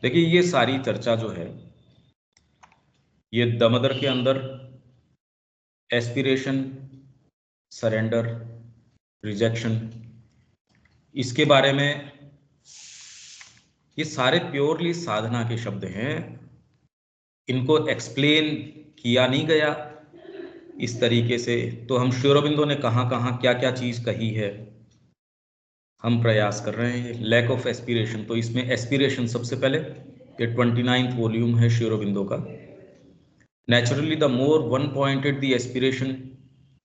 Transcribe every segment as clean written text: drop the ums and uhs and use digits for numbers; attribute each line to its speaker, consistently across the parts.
Speaker 1: देखिए ये सारी चर्चा जो है ये दमदर के अंदर एस्पिरेशन, सरेंडर, रिजेक्शन, इसके बारे में, ये सारे प्योरली साधना के शब्द हैं। इनको एक्सप्लेन किया नहीं गया इस तरीके से। तो हम श्री अरबिंदो ने कहाँ कहाँ क्या क्या चीज़ कही है, हम प्रयास कर रहे हैं। लैक ऑफ एस्पिरेशन, तो इसमें एस्पिरेशन सबसे पहले, ये 29th वॉल्यूम है श्री अरबिंदो का। Naturally, the more one pointed the aspiration,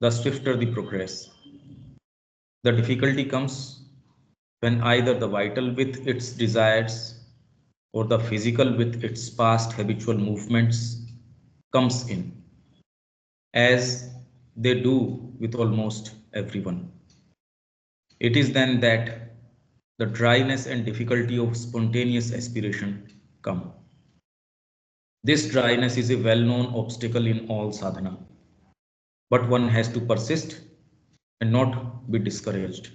Speaker 1: the swifter the progress. The difficulty comes when either the vital with its desires or the physical with its past habitual movements comes in, as they do with almost everyone. It is then that the dryness and difficulty of spontaneous aspiration come. This dryness is a well-known obstacle in all sadhana, but one has to persist and not be discouraged.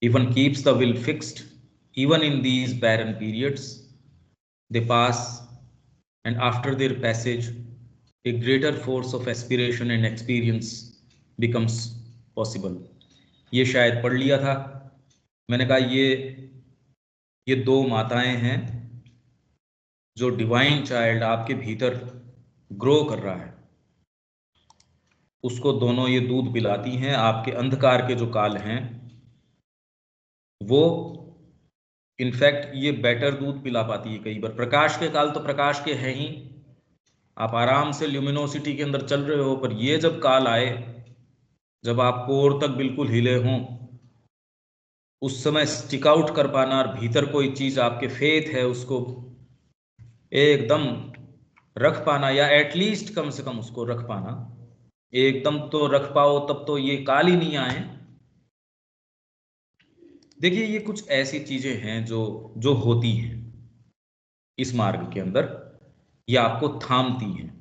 Speaker 1: If one keeps the will fixed, even in these barren periods, they pass, and after their passage, a greater force of aspiration and experience becomes possible. ये शायद पढ़ लिया था मैंने। कहा ये दो माताएं हैं जो डिवाइन चाइल्ड आपके भीतर ग्रो कर रहा है, उसको दोनों ये दूध पिलाती हैं। आपके अंधकार के जो काल हैं वो इनफैक्ट ये बेटर दूध पिला पाती है कई बार। प्रकाश के काल तो प्रकाश के हैं ही, आप आराम से ल्यूमिनोसिटी के अंदर चल रहे हो, पर ये जब काल आए, जब आप कोर तक बिल्कुल हिले हों, उस समय स्टिक आउट कर पाना और भीतर कोई चीज आपके फेथ है उसको एकदम रख पाना, या एटलीस्ट कम से कम उसको रख पाना, एकदम तो रख पाओ तब तो ये काल ही नहीं आए। देखिए ये कुछ ऐसी चीजें हैं जो जो होती हैं इस मार्ग के अंदर, ये आपको थामती हैं।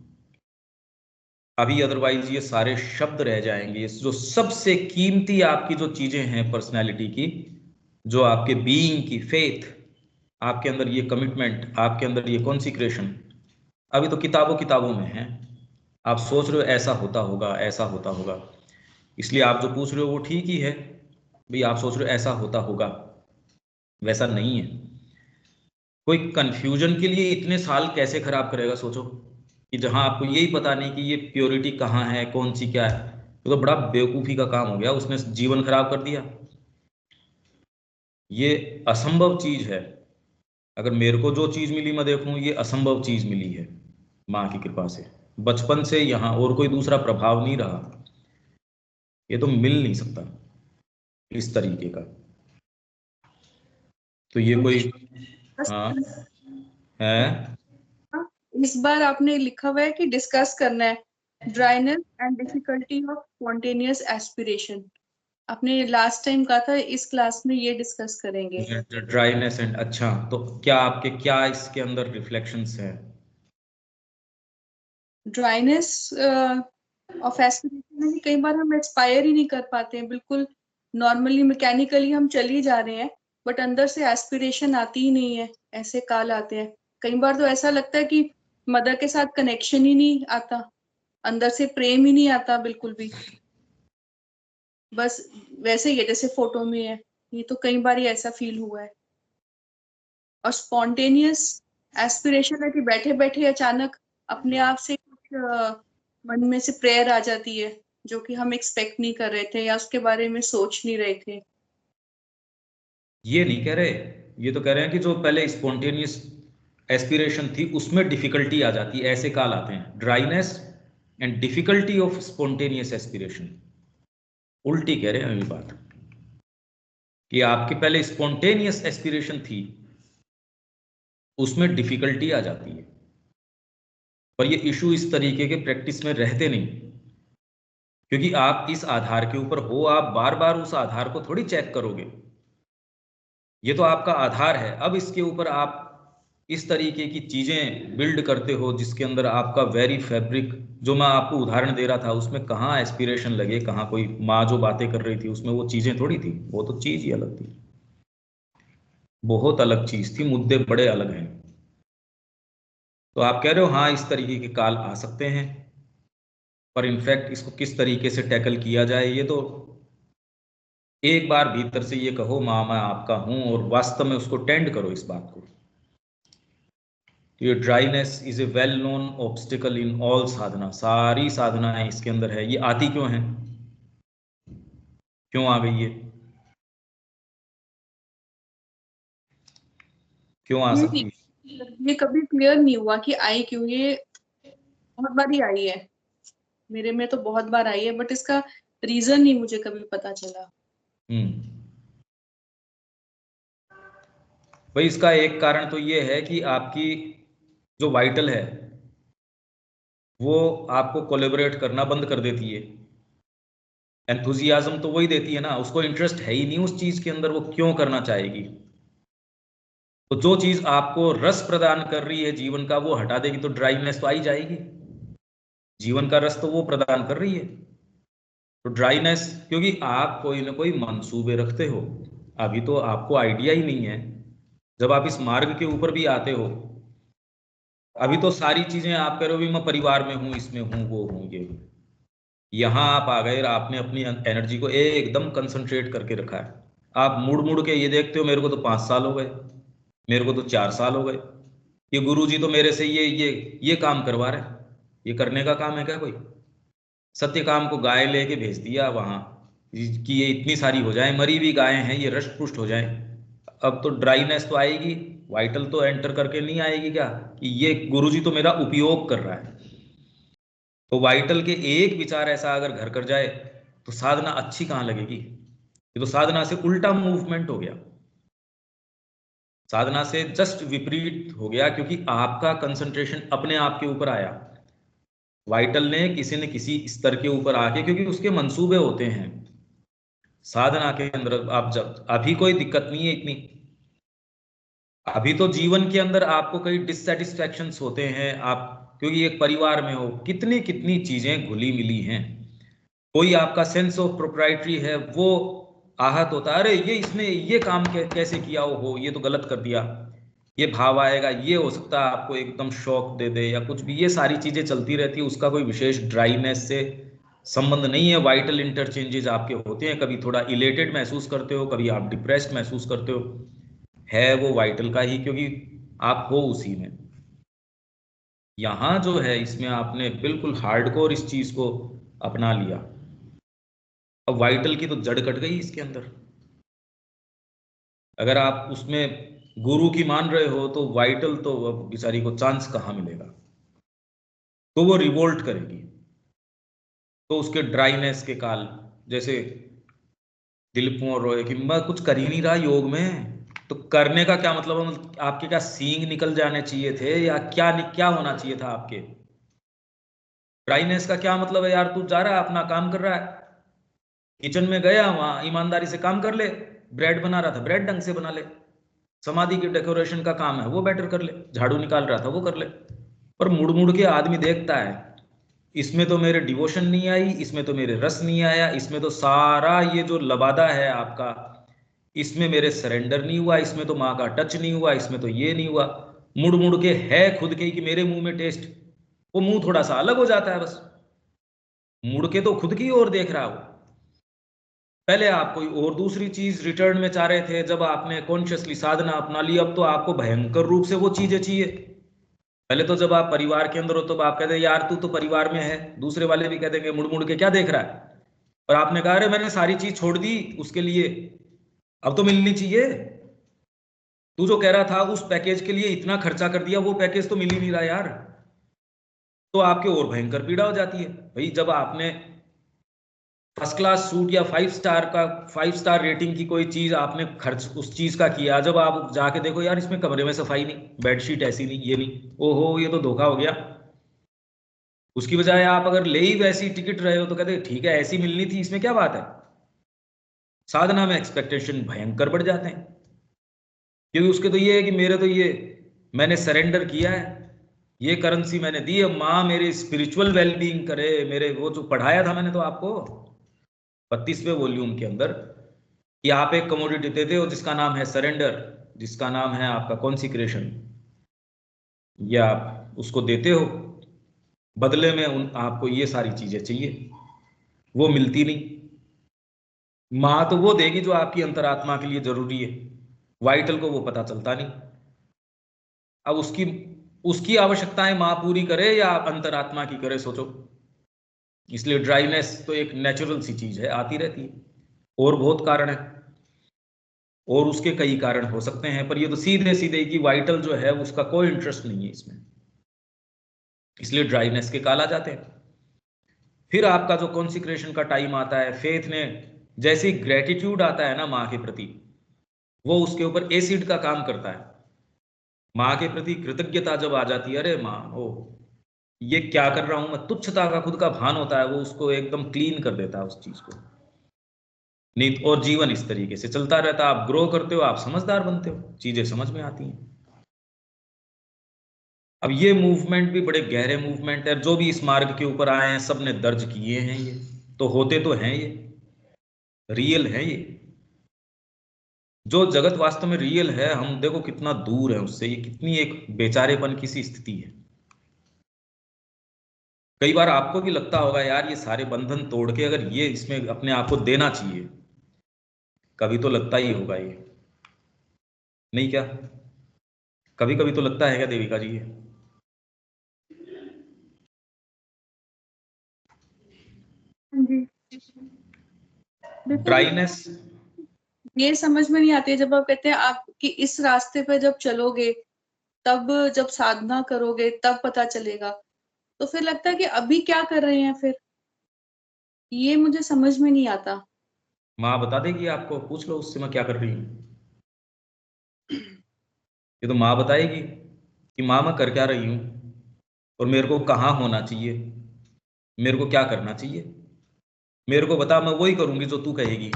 Speaker 1: अभी अदरवाइज ये सारे शब्द रह जाएंगे। जो सबसे कीमती आपकी जो चीजें हैं पर्सनैलिटी की, जो आपके बीइंग की फेथ, आपके अंदर ये कमिटमेंट, आपके अंदर ये कॉन्सिक्रेशन, अभी तो किताबों किताबों में है। आप सोच रहे हो ऐसा होता होगा, ऐसा होता होगा, इसलिए आप जो पूछ रहे हो वो ठीक ही है भाई। आप सोच रहे हो ऐसा होता होगा, वैसा नहीं है। कोई कंफ्यूजन के लिए इतने साल कैसे खराब करेगा, सोचो, कि जहां आपको यही पता नहीं कि ये प्योरिटी कहाँ है, कौन सी क्या है। तो बड़ा बेवकूफी का काम हो गया, उसने जीवन खराब कर दिया। ये असंभव चीज है। अगर मेरे को जो चीज मिली मैं देखूं, ये असंभव चीज मिली है माँ की कृपा से, बचपन से यहाँ, और कोई दूसरा प्रभाव नहीं रहा। ये तो मिल नहीं सकता इस तरीके का। तो ये कोई हाँ है।
Speaker 2: इस बार आपने लिखा हुआ है कि डिस्कस करना है dryness and difficulty of spontaneous aspiration. आपने लास्ट टाइम कहा था इस क्लास में ये डिस्कस करेंगे।
Speaker 1: ड्राइनेस एंड, अच्छा तो क्या आपके क्या इसके अंदर रिफ्लेक्शंस हैं?
Speaker 2: ड्राइनेस ऑफ एस्पिरेशन में कई बार हम एक्सपायर ही नहीं कर पाते हैं, बिल्कुल नॉर्मली मैकेनिकली हम चल ही जा रहे हैं, बट अंदर से एस्पिरेशन आती ही नहीं है। ऐसे काल आते हैं कई बार, तो ऐसा लगता है कि मदर के साथ कनेक्शन ही नहीं आता, अंदर से प्रेम ही नहीं आता बिल्कुल भी, बस वैसे ही है जैसे फोटो में है। ये तो कई बार ही ऐसा फील हुआ है। और स्पॉन्टेनियस एस्पिरेशन है कि बैठे बैठे अचानक अपने आप से कुछ मन में से प्रेयर आ जाती है जो कि हम एक्सपेक्ट नहीं कर रहे थे या उसके बारे में सोच नहीं रहे थे।
Speaker 1: ये नहीं कह रहे, ये तो कह रहे हैं कि जो पहले स्पॉन्टेनियस एस्पिरेशन थी उसमें डिफिकल्टी आ जाती है, ऐसे काल आते हैं। Dryness and difficulty of spontaneous aspiration, उल्टी कह रहे हैं अभी बात, कि आपके पहले स्पॉन्टेनियस एस्पिरेशन थी उसमें डिफिकल्टी आ जाती है। पर ये इशू इस तरीके के प्रैक्टिस में रहते नहीं, क्योंकि आप इस आधार के ऊपर हो, आप बार बार उस आधार को थोड़ी चेक करोगे। ये तो आपका आधार है। अब इसके ऊपर आप इस तरीके की चीजें बिल्ड करते हो जिसके अंदर आपका वेरी फैब्रिक, जो मैं आपको उदाहरण दे रहा था उसमें कहाँ एस्पिरेशन लगे, कहाँ कोई माँ जो बातें कर रही थी उसमें वो चीजें थोड़ी थी, वो तो चीज ही अलग थी, बहुत अलग चीज थी, मुद्दे बड़े अलग हैं। तो आप कह रहे हो हाँ इस तरीके के काल आ सकते हैं, पर इनफैक्ट इसको किस तरीके से टैकल किया जाए, ये तो एक बार भीतर से ये कहो माँ मैं आपका हूं, और वास्तव में उसको टेंड करो इस बात को। ये dryness is a well known obstacle in all sadhana, सारी साधनाएं इसके अंदर है। ये आती क्यों है, क्यों आ गई है, क्यों आ सकती है?
Speaker 2: ये कभी क्लियर नहीं हुआ कि आई क्यों। ये बहुत बार ही आई है, मेरे में तो बहुत बार आई है, बट इसका रीजन नहीं मुझे कभी पता चला।
Speaker 1: भाई इसका एक कारण तो ये है कि आपकी जो वाइटल है वो आपको कोलेबोरेट करना बंद कर देती है। एंथुजियाज्म तो वही देती है ना, उसको इंटरेस्ट है ही नहीं उस चीज के अंदर, वो क्यों करना चाहेगी। तो जो चीज आपको रस प्रदान कर रही है जीवन का वो हटा देगी तो ड्राइनेस तो आ ही जाएगी। जीवन का रस तो वो प्रदान कर रही है। तो ड्राइनेस, क्योंकि आप कोई ना कोई मंसूबे रखते हो, अभी तो आपको आइडिया ही नहीं है। जब आप इस मार्ग के ऊपर भी आते हो, अभी तो सारी चीजें आप कह रहे हो भी मैं परिवार में हूं, इसमें हूं, वो हूं, ये हूं। यहां आप आ गए, आपने अपनी एनर्जी को एकदम कंसंट्रेट करके रखा है। आप मुड़ मुड़ के ये देखते हो मेरे को तो 5 साल हो गए, मेरे को तो 4 साल हो गए, ये गुरु जी तो मेरे से ये काम करवा रहे हैं। ये करने का काम है क्या कोई? सत्य काम को गाय लेके भेज दिया वहां कि ये इतनी सारी हो जाए, मरी हुई गायें हैं ये रष्ट पुष्ट हो जाए। अब तो ड्राइनेस तो आएगी, वाइटल तो एंटर करके नहीं आएगी क्या कि ये गुरुजी तो मेरा उपयोग कर रहा है। तो वाइटल के एक विचार ऐसा अगर घर कर जाए तो साधना अच्छी कहां लगेगी। ये तो साधना से उल्टा मूवमेंट हो गया, साधना से जस्ट विपरीत हो गया, क्योंकि आपका कंसंट्रेशन अपने आप के ऊपर आया। वाइटल ने किसी न किसी स्तर के ऊपर आके, क्योंकि उसके मंसूबे होते हैं साधना के अंदर। आप जब अभी कोई दिक्कत नहीं है इतनी, अभी तो जीवन के अंदर आपको कई डिससेटिस्फैक्शंस होते हैं आप, क्योंकि एक परिवार में हो, कितनी कितनी चीजें घुली मिली हैं। कोई आपका सेंस ऑफ प्रोप्राइटरी है वो आहत होता है, अरे ये इसने ये काम कैसे किया हो, ये तो गलत कर दिया। ये भाव आएगा, ये हो सकता है आपको एकदम शॉक दे दे या कुछ भी, ये सारी चीजें चलती रहती है। उसका कोई विशेष ड्राइनेस से संबंध नहीं है। वाइटल इंटरचेंजेस आपके होते हैं, कभी थोड़ा इलेटेड महसूस करते हो, कभी आप डिप्रेस्ड महसूस करते हो, है वो वाइटल का ही, क्योंकि आप हो उसी में। यहां जो है इसमें आपने बिल्कुल हार्डकोर इस चीज को अपना लिया। अब वाइटल की तो जड़ कट गई इसके अंदर। अगर आप उसमें गुरु की मान रहे हो तो वाइटल तो अब बेचारी को चांस कहाँ मिलेगा, तो वो रिवोल्ट करेगी। तो उसके ड्राइनेस के काल, जैसे दिलीप कुमार रोय कि मैं कुछ कर ही नहीं रहा योग में, तो करने का क्या मतलब है? आपके क्या सींग निकल जाने चाहिए थे या क्या क्या होना चाहिए था आपके? ड्राइनेस का क्या मतलब है यार? तू जा रहा है अपना काम कर रहा है, किचन में गया वहां ईमानदारी से काम कर ले, ब्रेड बना रहा था ब्रेड ढंग से बना ले, समाधि की डेकोरेशन का काम है वो बेटर कर ले, झाड़ू निकाल रहा था वो कर ले। पर मुड़ मुड़ के आदमी देखता है इसमें तो मेरे डिवोशन नहीं आई, इसमें तो मेरे रस नहीं आया, इसमें तो सारा ये जो लबादा है आपका, इसमें मेरे सरेंडर नहीं हुआ, इसमें तो माँ का टच नहीं हुआ, इसमें तो ये नहीं हुआ। मुड़ मुड़ के है खुद के कि मेरे मुंह में टेस्ट, वो मुंह थोड़ा सा अलग हो जाता है बस, मुड़ के तो खुद की ओर देख रहा हो। पहले आप कोई और दूसरी चीज रिटर्न में चाह रहे थे, जब आपने कॉन्शियसली साधना अपना ली अब तो आपको भयंकर रूप से वो चीजें चाहिए। पहले तो जब आप परिवार के अंदर हो तो आप कहते हैं यार तू तो परिवार में है, दूसरे वाले भी कह देंगे मुड़ मुड़ के क्या देख रहा है। और आपने कहा अरे मैंने सारी चीज छोड़ दी उसके लिए, अब तो मिलनी चाहिए। तू जो कह रहा था उस पैकेज के लिए इतना खर्चा कर दिया, वो पैकेज तो मिल ही नहीं रहा यार। तो आपके और भयंकर पीड़ा हो जाती है। भाई जब आपने फर्स्ट क्लास सूट या 5 स्टार रेटिंग की कोई चीज आपने खर्च उस चीज का किया, जब आप जाके देखो यार इसमें कमरे में सफाई नहीं, बेडशीट ऐसी नहीं, ये नहीं, ओहो ये तो धोखा हो गया। उसकी बजाय आप अगर ले ही वैसी टिकट रहे हो तो कहते ठीक है ऐसी मिलनी थी, इसमें क्या बात है। साधना में एक्सपेक्टेशन भयंकर बढ़ जाते हैं, क्योंकि उसके तो ये है कि मेरे तो ये मैंने सरेंडर किया है, ये करेंसी मैंने दी है, माँ मेरे स्पिरिचुअल वेलबींग करे, मेरे वो जो पढ़ाया था मैंने तो आपको 32वें वॉल्यूम के अंदर कि आप एक कमोडिटी देते हो जिसका नाम है सरेंडर, जिसका नाम है आपका कॉन्सिक्रेशन, या आप उसको देते हो, बदले में आपको ये सारी चीजें चाहिए, वो मिलती नहीं। माँ तो वो देगी जो आपकी अंतरात्मा के लिए जरूरी है, वाइटल को वो पता चलता नहीं। अब उसकी आवश्यकताएं माँ पूरी करे या अंतरात्मा की करे, सोचो। इसलिए ड्राइनेस तो एक नेचुरल सी चीज है, आती रहती है। और बहुत कारण है, और उसके कई कारण हो सकते हैं, पर ये तो सीधे सीधे कि वाइटल जो है उसका कोई इंटरेस्ट नहीं है इसमें, इसलिए ड्राइनेस के काल आ जाते हैं। फिर आपका जो कॉन्सिक्रेशन का टाइम आता है, फेथ ने जैसे ही ग्रेटिट्यूड आता है ना माँ के प्रति, वो उसके ऊपर एसिड का काम करता है। माँ के प्रति कृतज्ञता जब आ जाती है, अरे माँ ओ ये क्या कर रहा हूं मैं, तुच्छता का खुद का भान होता है, वो उसको एकदम क्लीन कर देता है उस चीज को। नहीं और जीवन इस तरीके से चलता रहता है, आप ग्रो करते हो, आप समझदार बनते हो, चीजें समझ में आती हैं। अब ये मूवमेंट भी बड़े गहरे मूवमेंट है, जो भी इस मार्ग के ऊपर आए हैं सब ने दर्ज किए हैं, ये तो होते तो हैं, ये रियल है। ये जो जगत वास्तव में रियल है, हम देखो कितना दूर है उससे, ये कितनी एक बेचारेपन की सी स्थिति है। कई बार आपको भी लगता होगा यार ये सारे बंधन तोड़ के अगर ये इसमें अपने आप को देना चाहिए, कभी तो लगता ही होगा ये, नहीं क्या? कभी कभी तो लगता है क्या देविका जी?
Speaker 2: जी देखो,
Speaker 1: ड्राइनेस,
Speaker 2: ये समझ में नहीं आती है जब आप कहते हैं आप कि इस रास्ते पे जब चलोगे, तब जब साधना करोगे तब पता चलेगा। तो फिर लगता है कि अभी क्या कर रहे हैं फिर, ये मुझे समझ में नहीं आता।
Speaker 1: माँ बता देगी आपको, पूछ लो उससे मैं क्या कर रही हूँ। ये तो माँ बताएगी कि माँ मैं कर क्या रही हूँ, और मेरे को कहाँ होना चाहिए, मेरे को क्या करना चाहिए। मेरे को बता, मैं वही करूंगी जो तू कहेगी।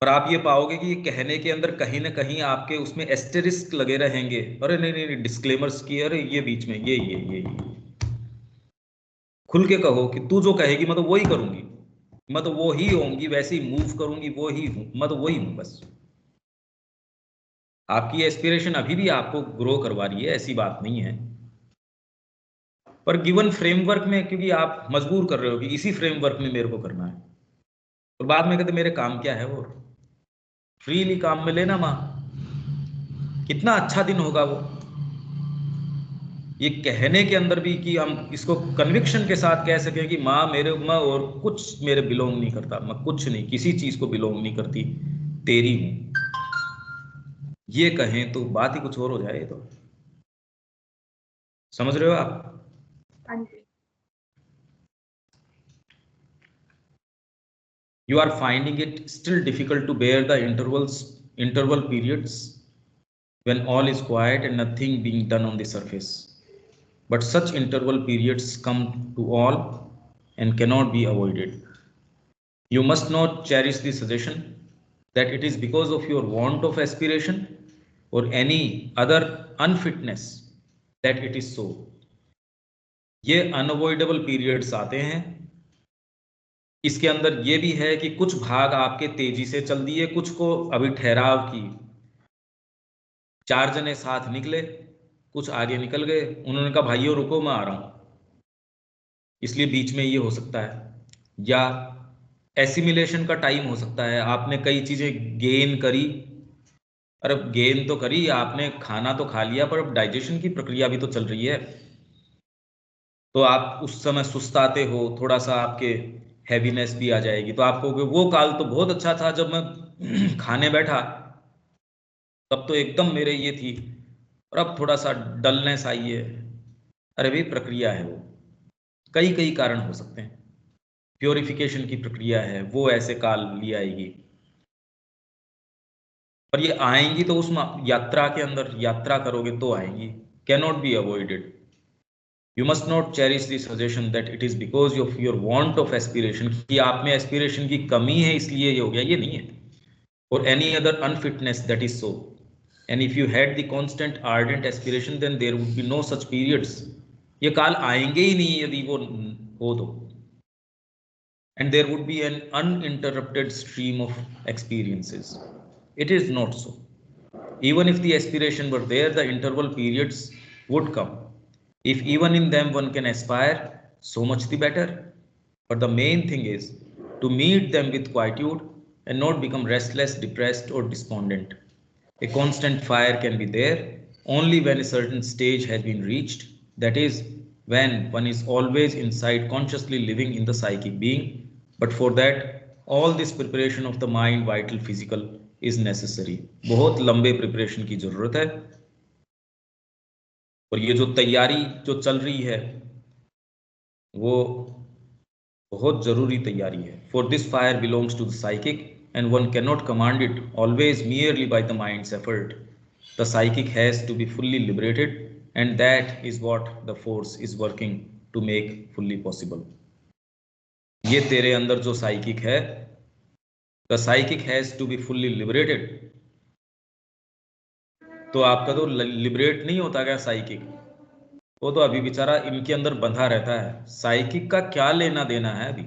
Speaker 1: पर आप ये पाओगे कि ये कहने के अंदर कहीं ना कहीं आपके उसमें एस्टेरिस्क लगे रहेंगे, अरे नहीं नहीं नहीं, डिस्क्लेमर्स की, अरे ये बीच में ये। खुल के कहो कि तू जो कहेगी मैं तो वही करूंगी, मैं तो वो ही होंगी, वैसे ही मूव करूंगी, वो ही हूं, मैं तो वही हूं बस। आपकी एस्पिरेशन अभी भी आपको ग्रो करवा रही है, ऐसी बात नहीं है, पर गिवन फ्रेमवर्क में, क्योंकि आप मजबूर कर रहे हो कि इसी फ्रेमवर्क में मेरे को करना है, और बाद में कहते मेरे काम क्या है, वो फ्रीली काम में लेना माँ, कितना अच्छा दिन होगा वो। ये कहने के अंदर भी कि हम इसको कन्विक्शन के साथ कह सकें कि माँ मेरे, मैं और कुछ मेरे बिलोंग नहीं करता, मैं कुछ नहीं, किसी चीज को बिलोंग नहीं करती, तेरी हूं, ये कहें तो बात ही कुछ और हो जाए। तो समझ रहे हो आप?
Speaker 2: हाँ जी।
Speaker 1: You are finding it still difficult to bear the interval periods when all is quiet and nothing being done on the surface. But such interval periods come to all and cannot be avoided. You must not cherish the suggestion that it is because of your want of aspiration or any other unfitness that it is so. ये unavoidable periods आते हैं। इसके अंदर ये भी है कि कुछ भाग आपके तेजी से चल दिए, कुछ को अभी ठहराव की। 4 जने साथ निकले, कुछ आगे निकल गए, उन्होंने कहा भाइयों रुको मैं आ रहा हूं, इसलिए बीच में ये हो सकता है। या एसिमिलेशन का टाइम हो सकता है, आपने कई चीजें गेन करी, और अब गेन तो करी आपने, खाना तो खा लिया, पर अब डाइजेशन की प्रक्रिया भी तो चल रही है, तो आप उस समय सुस्ताते हो, थोड़ा सा आपके हैवीनेस भी आ जाएगी, तो आपको वो काल तो बहुत अच्छा था जब मैं खाने बैठा, तब तो एकदम मेरे ये थी, और अब थोड़ा सा डलनेस आई है। अरे भाई प्रक्रिया है वो, कई कई कारण हो सकते हैं, प्योरिफिकेशन की प्रक्रिया है वो, ऐसे काल लिए आएगी। पर ये आएंगी तो उस यात्रा के अंदर, यात्रा करोगे तो आएंगी, cannot be avoided. You must not cherish the suggestion that it is because of your want of aspiration, कि आप में एस्पिरेशन की कमी है इसलिए ये हो गया, ये नहीं है। और any other unfitness that is so, and if you had the constant ardent aspiration then there would be no such periods. ये काल आएंगे ही नहीं यदि वो हो तो, and there would be an uninterrupted stream of experiences. It is not so. Even if the aspiration were there, the interval periods would come. If even in them one can aspire, so much the better. But the main thing is to meet them with quietude and not become restless, depressed, or despondent. A constant fire can be there only when a certain stage has been reached, that is, when one is always inside consciously living in the psychic being. But for that, all this preparation of the mind, vital, physical, is necessary. बहुत लंबे preparation की जरूरत है, और ये जो तैयारी जो चल रही है वो बहुत जरूरी तैयारी है. For this fire belongs to the psychic and one cannot command it always merely by the mind's effort. The psychic has to be fully liberated, and that is what the force is working to make fully possible. ये तेरे अंदर जो psychic है, the psychic has to be fully liberated. तो आपका तो liberate नहीं होता क्या साइकिक? वो तो अभी बेचारा इनके अंदर बंधा रहता है. साइकिक का क्या लेना देना है अभी?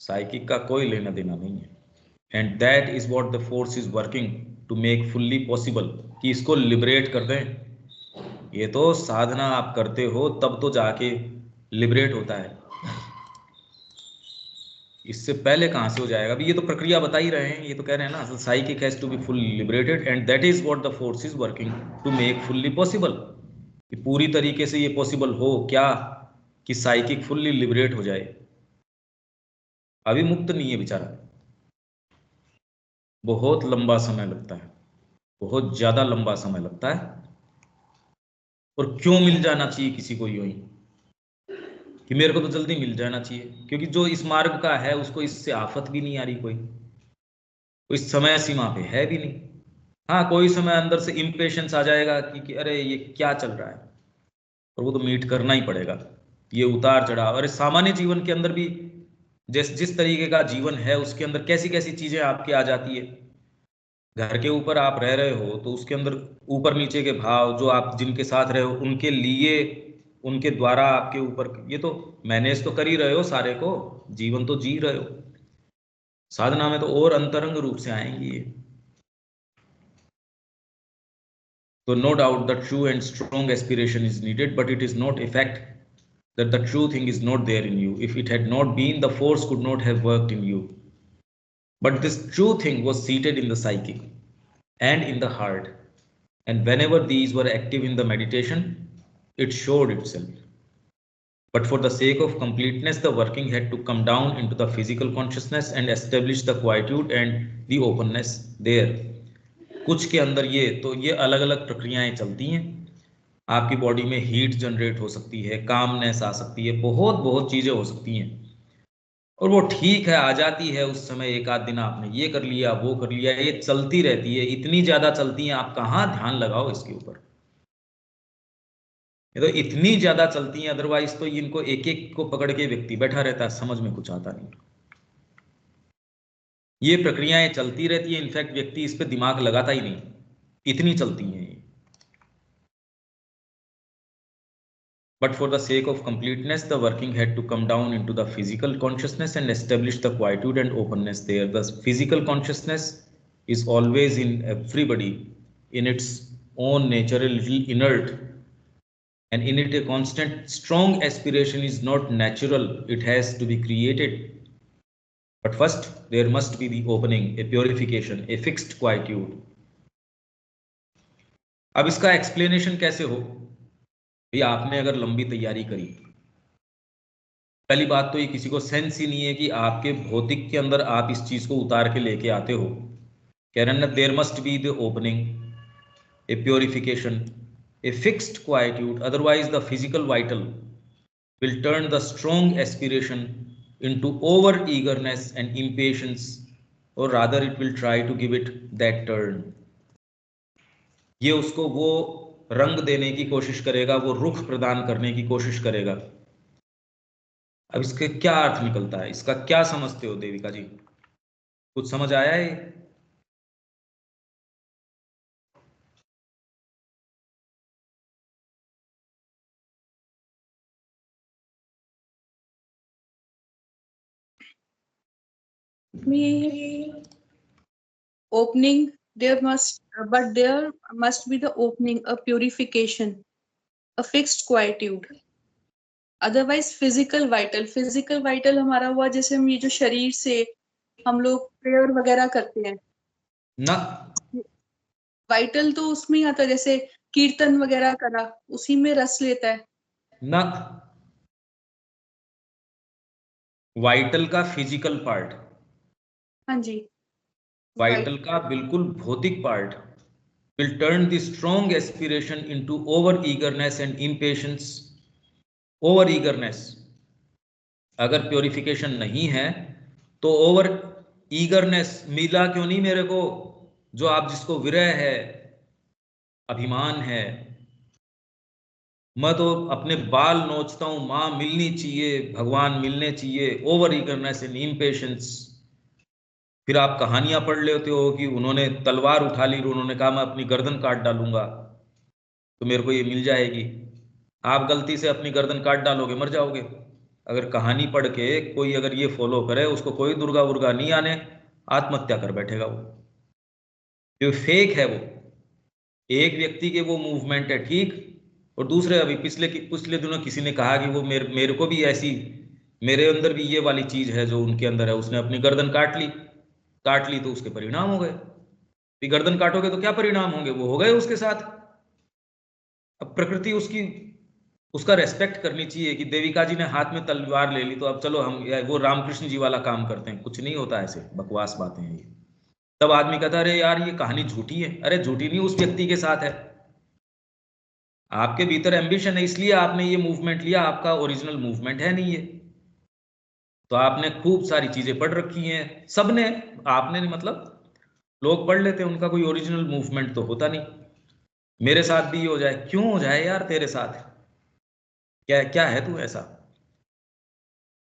Speaker 1: साइकिक का कोई लेना देना नहीं है. And that is what the force is working to make fully possible, कि इसको लिबरेट कर दें. ये तो साधना आप करते हो तब तो जाके लिबरेट होता है, इससे पहले कहां से हो जाएगा? अभी ये तो प्रक्रिया बता ही रहे हैं, ये तो कह रहे हैं ना, psychic has to be fully liberated and that is what the force is working to make fully possible. कि पूरी तरीके से ये पॉसिबल हो क्या कि साइकिक फुल्ली लिबरेट हो जाए. अभी मुक्त नहीं है बेचारा, बहुत लंबा समय लगता है, बहुत ज्यादा लंबा समय लगता है. और क्यों मिल जाना चाहिए किसी को यूं ही कि मेरे को तो जल्दी मिल जाना चाहिए? क्योंकि जो इस मार्ग का है उसको इससे आफत भी नहीं आ रही, कोई समय सीमा पे है भी नहीं. हाँ, कोई समय अंदर से इम्पेशंस आ जाएगा कि अरे ये क्या चल रहा है, और वो तो मीट करना ही पड़ेगा. ये उतार चढ़ाव, अरे सामान्य जीवन के अंदर भी जिस तरीके का जीवन है उसके अंदर कैसी कैसी चीजें आपकी आ जाती है. घर के ऊपर आप रह रहे हो तो उसके अंदर ऊपर नीचे के भाव, जो आप जिनके साथ रहे हो उनके लिए, उनके द्वारा आपके ऊपर, ये तो मैनेज तो कर ही रहे हो सारे को, जीवन तो जी रहे हो. साधना में तो और अंतरंग रूप से आएंगी ये. So no doubt the true and strong aspiration is needed, but it is not a fact that the true thing is not there in you. If it had not been, the force could not have worked in you. But this true thing was seated in the psyche and in the heart. And whenever these were active in the meditation, it showed itself. But for the sake of completeness, the working had to come down into the physical consciousness and establish the quietude and the openness there. कुछ के अंदर ये अलग अलग प्रक्रियाएं चलती हैं. आपकी बॉडी में हीट जनरेट हो सकती है, कामनेस आ सकती है, बहुत बहुत चीजें हो सकती हैं, और वो ठीक है आ जाती है उस समय. एक आध दिन आपने ये कर लिया, वो कर लिया, ये चलती रहती है, इतनी ज्यादा चलती है, आप कहाँ ध्यान लगाओ इसके ऊपर. ये तो इतनी ज्यादा चलती हैं, अदरवाइज तो इनको एक एक को पकड़ के व्यक्ति बैठा रहता है, समझ में कुछ आता नहीं. ये प्रक्रियाएं चलती रहती है, इनफैक्ट व्यक्ति इस पे दिमाग लगाता ही नहीं, इतनी चलती हैं ये. But for the sake of completeness, the working had to come down into the physical consciousness and establish the quietude and openness there. The physical consciousness is always in everybody, in its own nature, a little inert, and in it a constant strong aspiration is not natural, it has to be created. But first there must be the opening, a purification, a fixed quietude. अब इसका explanation कैसे हो? ये आपने अगर लंबी तैयारी करी, पहली बात तो ये किसी को सेंस ही नहीं है कि आपके भौतिक के अंदर आप इस चीज को उतार के लेके आते हो. कह रहे हैं ना, there must be the opening, a purification, a fixed quietude, otherwise the physical vital will turn the strong aspiration into over eagerness and impatience, or rather it will try to give it that turn. ये उसको वो रंग देने की कोशिश करेगा, वो रुख प्रदान करने की कोशिश करेगा. अब इसके क्या अर्थ निकलता है, इसका क्या समझते हो देविका जी? कुछ समझ आया है?
Speaker 2: Opening there must be the opening, a purification, a fixed quietude. Otherwise physical vital हमारा हुआ जैसे हम ये जो शरीर से हम लोग प्रेयर वगैरह करते हैं
Speaker 1: ना,
Speaker 2: वाइटल तो उसमें ही आता है, जैसे कीर्तन वगैरह करा उसी में रस लेता है
Speaker 1: ना, वाइटल का फिजिकल पार्ट,
Speaker 2: हाँ जी,
Speaker 1: वाइटल का बिल्कुल भौतिक part will turn the strong aspiration into over eagerness and impatience. over eagerness, अगर प्योरिफिकेशन नहीं है तो ओवर ईगरनेस, मिला क्यों नहीं मेरे को, जो आप जिसको विरह है, अभिमान है, मैं तो अपने बाल नोचता हूं, मां मिलनी चाहिए, भगवान मिलने चाहिए, ओवर ईगरनेस एंड इम्पेशंस। फिर आप कहानियां पढ़ लेते हो कि उन्होंने तलवार उठा ली, उन्होंने कहा मैं अपनी गर्दन काट डालूंगा तो मेरे को ये मिल जाएगी। आप गलती से अपनी गर्दन काट डालोगे, मर जाओगे। अगर कहानी पढ़ के कोई अगर ये फॉलो करे, उसको कोई दुर्गा वुर्गा नहीं आने, आत्महत्या कर बैठेगा वो, जो फेक है वो। एक व्यक्ति के वो मूवमेंट है ठीक, और दूसरे अभी पिछले दिनों किसी ने कहा कि वो मेरे को भी ऐसी, मेरे अंदर भी ये वाली चीज है जो उनके अंदर है, उसने अपनी गर्दन काट ली तो उसके परिणाम हो गए। गर्दन काटोगे तो क्या परिणाम होंगे, वो हो गए उसके साथ। अब प्रकृति उसकी, उसका रेस्पेक्ट करनी चाहिए कि देविका जी ने हाथ में तलवार ले ली तो अब चलो हम वो रामकृष्ण जी वाला काम करते हैं। कुछ नहीं होता ऐसे, बकवास बातें हैं ये। तब आदमी कहता है अरे यार ये कहानी झूठी है। अरे झूठी नहीं, उस व्यक्ति के साथ है, आपके भीतर एम्बिशन है इसलिए आपने ये मूवमेंट लिया, आपका ओरिजिनल मूवमेंट है नहीं ये। तो आपने खूब सारी चीजें पढ़ रखी हैं सबने, आपने मतलब लोग पढ़ लेते हैं, उनका कोई ओरिजिनल मूवमेंट तो होता नहीं। मेरे साथ भी ये हो जाए, क्यों हो जाए यार तेरे साथ, क्या क्या है तू ऐसा।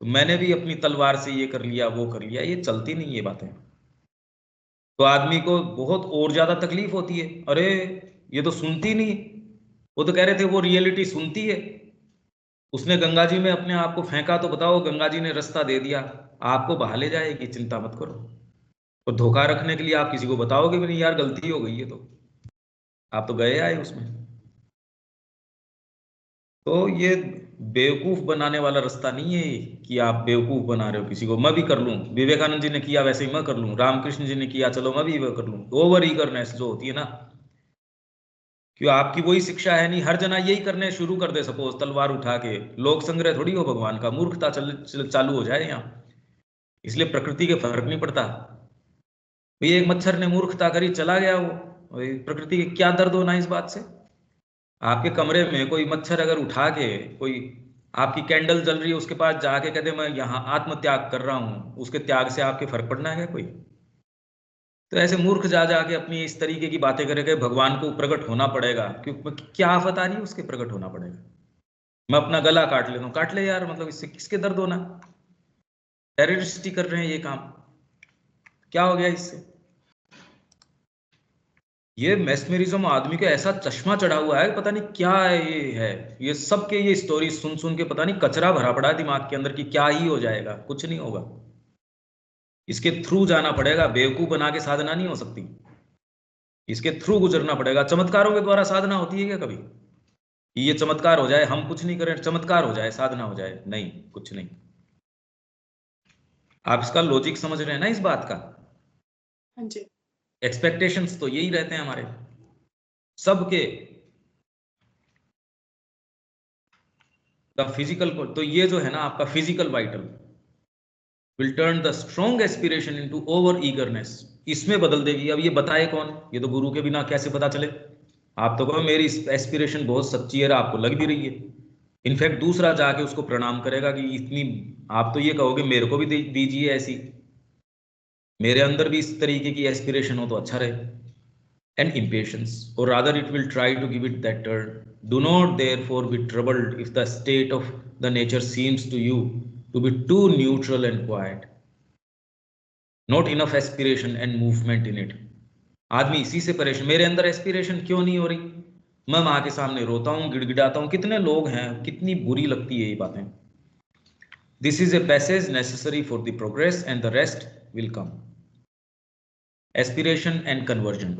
Speaker 1: तो मैंने भी अपनी तलवार से ये कर लिया वो कर लिया, ये चलती नहीं ये बातें। तो आदमी को बहुत और ज्यादा तकलीफ होती है, अरे ये तो सुनती नहीं। वो तो कह रहे थे वो रियलिटी सुनती है। उसने गंगा जी में अपने आप को फेंका तो बताओ, गंगा जी ने रास्ता दे दिया, आपको बहा ले जाएगी, चिंता मत करो। और धोखा रखने के लिए आप किसी को बताओगे भी नहीं यार गलती हो गई है, तो आप तो गए आए उसमें। तो ये बेवकूफ बनाने वाला रास्ता नहीं है कि आप बेवकूफ बना रहे हो किसी को। मैं भी कर लूं, विवेकानंद जी ने किया वैसे ही मैं कर लूं, रामकृष्ण जी ने किया चलो मैं भी वो कर लूं। ओवर ईगरनेस जो होती है ना, क्यों आपकी वही शिक्षा है नहीं, हर जना यही करने शुरू कर दे, सपोज तलवार उठा के, लोक संग्रह थोड़ी हो भगवान का, मूर्खता चालू हो जाए यहाँ। इसलिए प्रकृति के फर्क नहीं पड़ता। ये एक मच्छर ने मूर्खता करी चला गया वो, प्रकृति के क्या दर्द होना इस बात से। आपके कमरे में कोई मच्छर अगर उठा के, कोई आपकी कैंडल जल रही है उसके पास जाके कहते मैं यहाँ आत्म त्याग कर रहा हूं, उसके त्याग से आपके फर्क पड़ना है कोई। तो ऐसे मूर्ख जा जाके अपनी इस तरीके की बातें करके भगवान को प्रकट होना पड़ेगा, क्योंकि क्या आफत आ रही है उसके प्रकट होना पड़ेगा। मैं अपना गला काट लेता हूँ, काट ले यार, मतलब इससे किसके दर्द होना। टेररिस्ट कर रहे हैं ये काम, क्या हो गया इससे। ये मेस्मेरिज्म आदमी को ऐसा चश्मा चढ़ा हुआ है, पता नहीं क्या है ये सबके ये स्टोरी सुन सुन के पता नहीं कचरा भरा पड़ा है दिमाग के अंदर कि क्या ही हो जाएगा, कुछ नहीं होगा। इसके थ्रू जाना पड़ेगा, बेवकूफ बना के साधना नहीं हो सकती, इसके थ्रू गुजरना पड़ेगा। चमत्कारों के द्वारा साधना होती है क्या कभी, कि ये चमत्कार हो जाए, हम कुछ नहीं करें चमत्कार हो जाए साधना हो जाए, नहीं कुछ नहीं। आप इसका लॉजिक समझ रहे हैं ना इस बात का।
Speaker 2: हाँ जी,
Speaker 1: एक्सपेक्टेशंस तो यही रहते हैं हमारे सबके। फिजिकल, तो ये जो है ना आपका physical vital will turn the strong aspiration into over eagerness, इसमें बदल देगी। अब ये बताए कौन, ये तो गुरु के बिना कैसे पता चले। आप तो कहो मेरी एस्पिरेशन बहुत सच्ची है, आपको लग भी रही है। इनफैक्ट दूसरा जाके उसको प्रणाम करेगा कि इतनी, आप तो ये कहोगे मेरे को भी दीजिए ऐसी, मेरे अंदर भी इस तरीके की एस्पिरेशन हो तो अच्छा रहे। And impatience, or rather it will try to give it that turn. Do not therefore be troubled if the state of the nature seems to you to be too neutral and quiet, not enough aspiration and movement in it. आदमी इसी से परेशान, मेरे अंदर aspiration क्यों नहीं हो रही, मैं माँ के सामने रोता हूँ गिड़गिड़ाता हूँ, कितने लोग हैं, कितनी बुरी लगती है ये बातें। This is a passage necessary for the progress and the rest will come. Aspiration and conversion.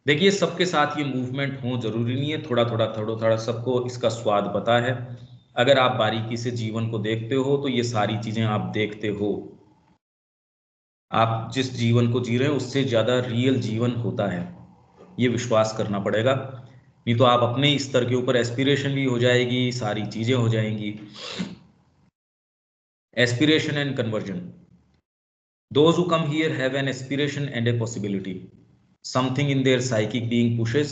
Speaker 1: देखिए सबके साथ ये मूवमेंट हो जरूरी नहीं है, थोड़ा थोड़ा सबको इसका स्वाद पता है। अगर आप बारीकी से जीवन को देखते हो तो ये सारी चीजें आप देखते हो। आप जिस जीवन को जी रहे हैं उससे ज्यादा रियल जीवन होता है, ये विश्वास करना पड़ेगा। नहीं तो आप अपने स्तर के ऊपर एस्पिरेशन भी हो जाएगी, सारी चीजें हो जाएंगी। Aspiration and conversion. Those who come here have an aspiration and a possibility. Something in their psychic being pushes,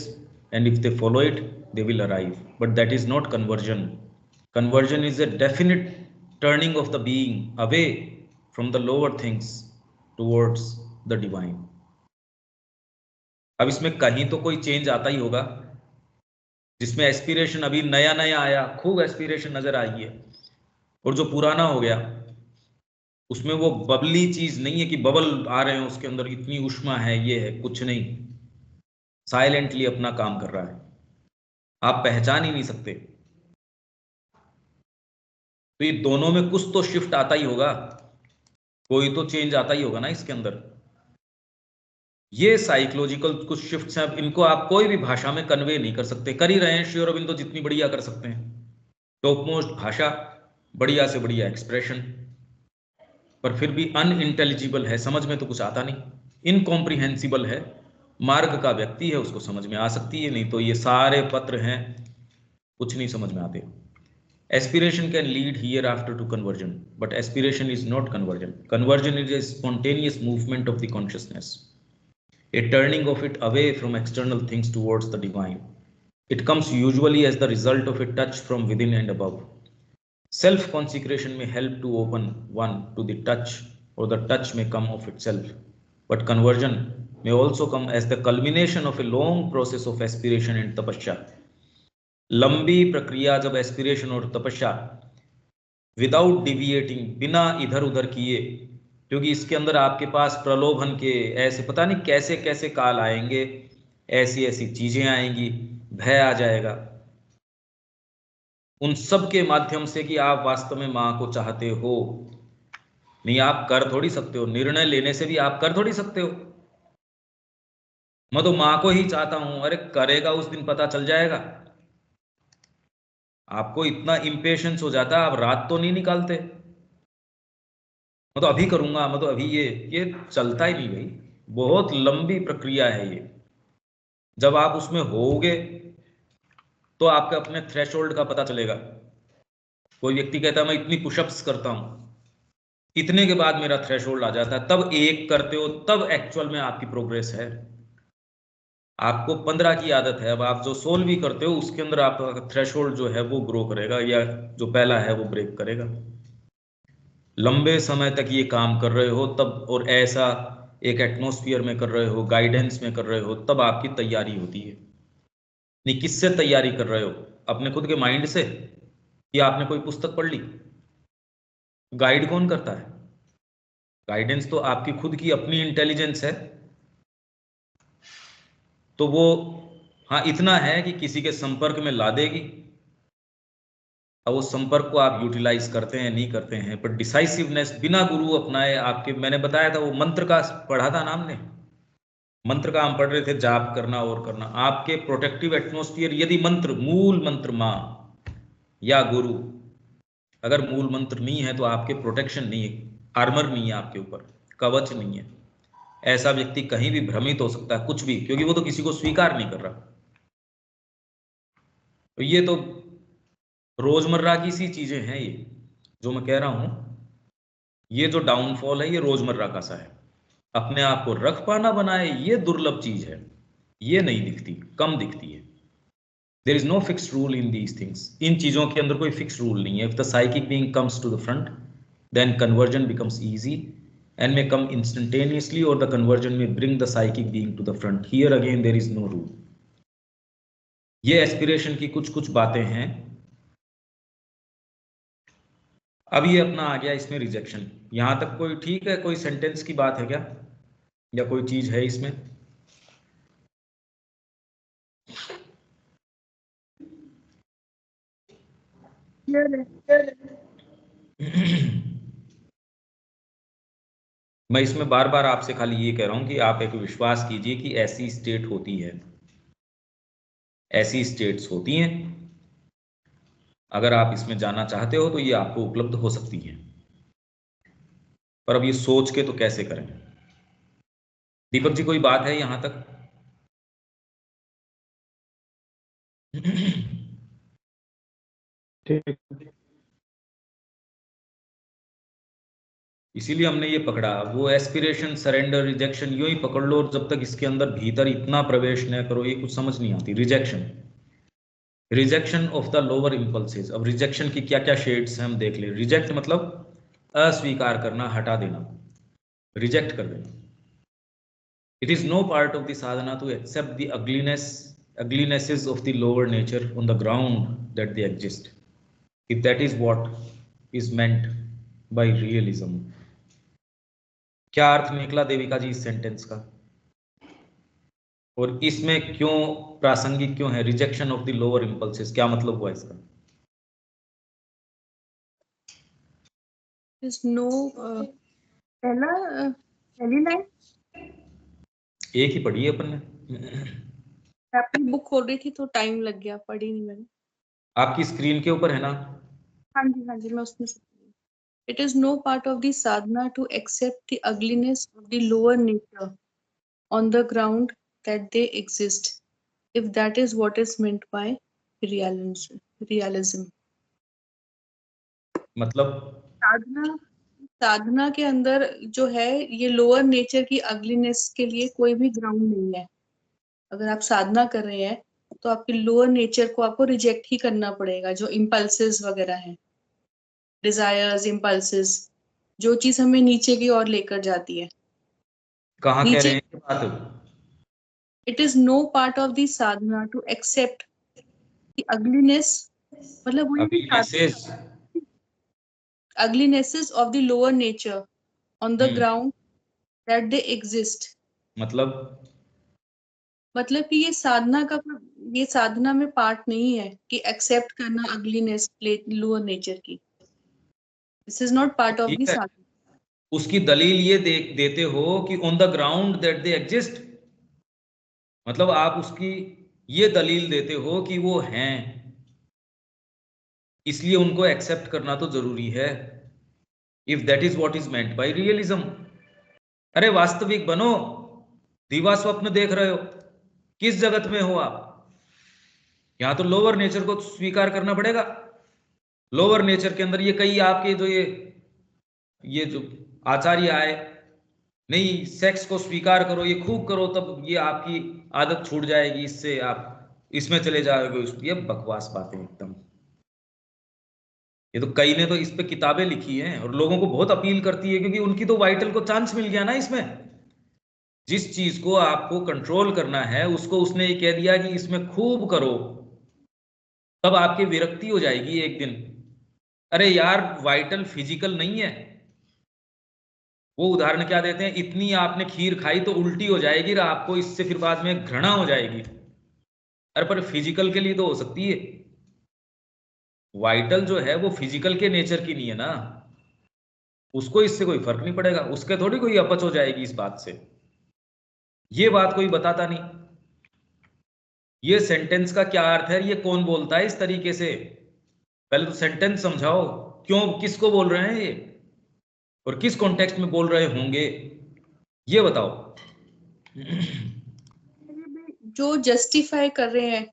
Speaker 1: and if they follow it, they will arrive. But that is not conversion. Conversion is a definite turning of the being away from the lower things towards the divine. अब इसमें कहीं तो कोई change आता ही होगा, जिसमें aspiration अभी नया नया आया, खूब एस्पिरेशन नजर आई है, और जो पुराना हो गया उसमें वो बबली चीज नहीं है कि बबल आ रहे हैं उसके अंदर, इतनी उष्मा है, ये है, कुछ नहीं, साइलेंटली अपना काम कर रहा है, आप पहचान ही नहीं सकते। तो ये दोनों में कुछ तो शिफ्ट आता ही होगा, कोई तो चेंज आता ही होगा ना इसके अंदर। ये साइकोलॉजिकल कुछ शिफ्ट्स हैं, इनको आप कोई भी भाषा में कन्वे नहीं कर सकते। कर ही रहे हैं श्री अरविंद तो जितनी बढ़िया कर सकते हैं, टॉप मोस्ट भाषा, बढ़िया से बढ़िया एक्सप्रेशन, पर फिर भी अनइंटेलिजिबल है, समझ में तो कुछ आता नहीं, इनकॉम्प्रिहेंसिबल है। मार्ग का व्यक्ति है उसको समझ में आ सकती है, नहीं तो ये सारे पत्र हैं कुछ नहीं समझ में आते। Aspiration can lead hereafter to conversion, but aspiration is not conversion. Conversion is a spontaneous movement of the consciousness, a turning of it away from external things towards the divine. It comes usually as the result of a touch from within and above. Self-consecration may help to open one to the touch, or the touch may come of itself. But conversion may also come as the culmination of a long process of aspiration and tapasya. लंबी प्रक्रिया जब aspiration और तपस्या without deviating, बिना इधर उधर किए, क्योंकि इसके अंदर आपके पास प्रलोभन के ऐसे पता नहीं कैसे कैसे काल आएंगे, ऐसी ऐसी चीजें आएंगी, भय आ जाएगा, उन सब के माध्यम से कि आप वास्तव में मां को चाहते हो। नहीं, आप कर थोड़ी सकते हो, निर्णय लेने से भी आप कर थोड़ी सकते हो, मैं तो मां को ही चाहता हूं, अरे करेगा उस दिन पता चल जाएगा। आपको इतना इंपेशेंस हो जाता है, आप रात तो नहीं निकालते, मैं तो अभी करूंगा, मैं तो अभी ये चलता ही नहीं भाई, बहुत लंबी प्रक्रिया है ये। जब आप उसमें होगे तो आपके अपने थ्रेशोल्ड का पता चलेगा। कोई व्यक्ति कहता है मैं इतनी पुशअप्स करता हूं, इतने के बाद मेरा थ्रेशोल्ड आ जाता है, तब एक करते हो, तब एक्चुअल में आपकी प्रोग्रेस है। आपको 15 की आदत है, अब आप जो 16 भी करते हो उसके अंदर आपका थ्रेशोल्ड जो है वो ग्रो करेगा, या जो पहला है वो ब्रेक करेगा। लंबे समय तक ये काम कर रहे हो तब, और ऐसा एक एटमॉस्फेयर में कर रहे हो, गाइडेंस में कर रहे हो, तब आपकी तैयारी होती है। नहीं, किससे तैयारी कर रहे हो? अपने खुद के माइंड से, या आपने कोई पुस्तक पढ़ ली? गाइड कौन करता है? गाइडेंस तो आपकी खुद की अपनी इंटेलिजेंस है। तो वो, हाँ इतना है कि किसी के संपर्क में ला देगी, अब उस संपर्क को आप यूटिलाइज करते हैं नहीं करते हैं, पर डिसाइसिवनेस बिना गुरु अपनाए आपके, मैंने बताया था वो मंत्र का पढ़ा था ना हमने, मंत्र का हम पढ़ रहे थे, जाप करना और करना, आपके प्रोटेक्टिव एटमॉस्फेयर, यदि मंत्र, मूल मंत्र मां या गुरु, अगर मूल मंत्र नहीं है तो आपके प्रोटेक्शन नहीं है, आर्मर नहीं है आपके ऊपर, कवच नहीं है। ऐसा व्यक्ति कहीं भी भ्रमित हो सकता है कुछ भी, क्योंकि वो तो किसी को स्वीकार नहीं कर रहा। तो ये तो रोजमर्रा की सी चीजें हैं, ये जो मैं कह रहा हूं, ये जो डाउनफॉल है ये रोजमर्रा का सा है। अपने आप को रख पाना बनाए, ये दुर्लभ चीज है, ये नहीं दिखती, कम दिखती है। There is no fix rule in these things, इन चीजों के अंदर कोई फिक्स रूल नहीं है। If the psychic being comes to the front, then conversion becomes easy and may come instantaneously, or the conversion may bring the psychic being to the front. Here again there is no rule. ये aspiration की कुछ कुछ बातें हैं। अब ये अपना आ गया इसमें रिजेक्शन, यहां तक कोई ठीक है? कोई सेंटेंस की बात है क्या, या कोई चीज है इसमें? मैं इसमें बार बार आपसे खाली ये कह रहा हूं कि आप एक विश्वास कीजिए कि ऐसी स्टेट होती है, ऐसी स्टेट्स होती हैं। अगर आप इसमें जाना चाहते हो तो ये आपको उपलब्ध हो सकती हैं, पर अब ये सोच के तो कैसे करें। दीपक जी, कोई बात है यहां तक?
Speaker 3: ठीक।
Speaker 1: इसीलिए हमने ये पकड़ा, वो एस्पिरेशन, सरेंडर, रिजेक्शन यूं ही पकड़ लो, और जब तक इसके अंदर भीतर इतना प्रवेश न करो ये कुछ समझ नहीं आती। Rejection of the lower impulses. अब रिजेक्शन की क्या क्या शेड्स हैं हम देख ले। रिजेक्ट मतलब अस्वीकार करना, हटा देना, रिजेक्ट कर देना। It is no part of the sadhana to accept the uglinesses of the lower nature on the ground that they exist, if that is what is meant by realism। क्या अर्थ निकला देविका जी इस सेंटेंस का, और इसमें क्यों प्रासंगिक क्यों है rejection of the lower impulses? क्या मतलब हुआ इसका?
Speaker 2: पहली लाइन
Speaker 1: एक ही पढ़ी है अपन ने।
Speaker 2: अपनी बुक खोल रही थी तो टाइम लग गया, पढ़ी नहीं मैंने।
Speaker 1: आपकी स्क्रीन के ऊपर है ना?
Speaker 2: हाँ जी, मैं उसमें से। It is no part of the sadhana to accept the ugliness of the lower nature on the ground that they exist, if that is what is meant by realism।
Speaker 1: मतलब
Speaker 2: साधना के अंदर जो है ये लोअर नेचर की ugliness के लिए कोई भी ग्राउंड नहीं है। अगर आप साधना कर रहे हैं तो आपके लोअर नेचर को आपको रिजेक्ट ही करना पड़ेगा, जो इम्पल्सेस वगैरह हैं, डिजायर्स, इम्पल्सेस, जो चीज हमें नीचे की ओर लेकर जाती है।
Speaker 1: कहाँ कह रहे हैं ये बात?
Speaker 2: It is no part of the sadhana to accept the ugliness, मतलब वही uglinesses of the lower nature on the ground that they exist। मतलब कि ये साधना में पार्ट नहीं है कि एक्सेप्ट करना अगलीनेस लोअर नेचर की। This is not part of the sadhana.
Speaker 1: उसकी दलील ये देते हो कि on the ground that they exist, मतलब आप उसकी ये दलील देते हो कि वो हैं, इसलिए उनको एक्सेप्ट करना तो जरूरी है। If that is what is meant by realism. अरे वास्तविक बनो, दीवा स्वप्न देख रहे हो, किस जगत में हो आप? यहां तो लोअर नेचर को स्वीकार करना पड़ेगा। लोअर नेचर के अंदर ये कई आपके जो ये जो आचार्य आए, नहीं सेक्स को स्वीकार करो, ये खूब करो, तब ये आपकी आदत छूट जाएगी, इससे आप इसमें चले जाओगे। ये बकवास बातें एकदम। ये तो कई ने तो इस पे किताबें लिखी हैं और लोगों को बहुत अपील करती है, क्योंकि उनकी तो वाइटल को चांस मिल गया ना इसमें। जिस चीज को आपको कंट्रोल करना है उसको उसने ये कह दिया कि इसमें खूब करो, तब आपकी विरक्ति हो जाएगी एक दिन। अरे यार, वाइटल फिजिकल नहीं है। वो उदाहरण क्या देते हैं, इतनी आपने खीर खाई तो उल्टी हो जाएगी और आपको इससे फिर बाद में घृणा हो जाएगी। अरे पर फिजिकल के लिए तो हो सकती है। वाइटल जो है वो फिजिकल के नेचर की नहीं है ना, उसको इससे कोई फर्क नहीं पड़ेगा, उसके थोड़ी कोई अपच हो जाएगी इस बात से। ये बात कोई बताता नहीं। ये सेंटेंस का क्या अर्थ है, ये कौन बोलता है इस तरीके से? पहले तो सेंटेंस समझाओ, क्यों, किसको बोल रहे हैं ये, और किस कॉन्टेक्स्ट में बोल रहे होंगे, ये बताओ।
Speaker 2: जो जस्टिफाई कर रहे हैं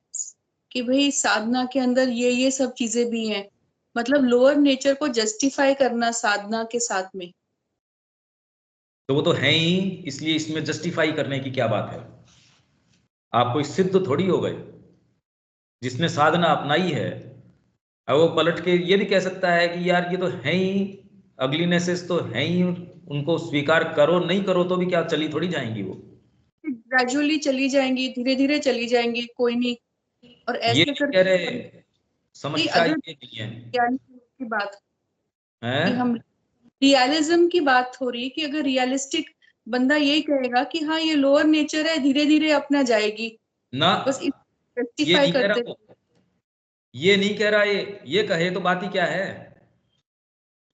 Speaker 2: कि भाई साधना के अंदर ये सब चीजें भी हैं, मतलब लोअर नेचर को जस्टिफाई करना साधना के साथ में,
Speaker 1: तो वो तो है ही, इसलिए इसमें जस्टिफाई करने की क्या बात है? आप कोई सिद्ध थोड़ी हो गए। जिसने साधना अपनाई है अब वो पलट के ये भी कह सकता है कि यार ये तो है ही, अगलीनेसेस तो है ही, उनको स्वीकार करो नहीं करो तो भी क्या चली थोड़ी जाएंगी, वो
Speaker 2: ग्रेजुअली चली जाएंगी, धीरे धीरे चली जाएंगी, कोई नहीं। और
Speaker 1: ये
Speaker 2: ऐसे
Speaker 1: कह रहे, समस्या
Speaker 2: अगर
Speaker 1: ये नहीं है
Speaker 2: की बात
Speaker 1: हैं?
Speaker 2: कि हम रियलिज्म की बात हो रही है कि अगर रियलिस्टिक बंदा यही कहेगा कि हाँ ये लोअर नेचर है, धीरे धीरे अपना जाएगी,
Speaker 1: ना,
Speaker 2: बस
Speaker 1: ये
Speaker 2: जस्टिफाई
Speaker 1: नहीं कह
Speaker 2: करते।
Speaker 1: रहा, ये नहीं कह रहा, ये कहे तो बात ही क्या है?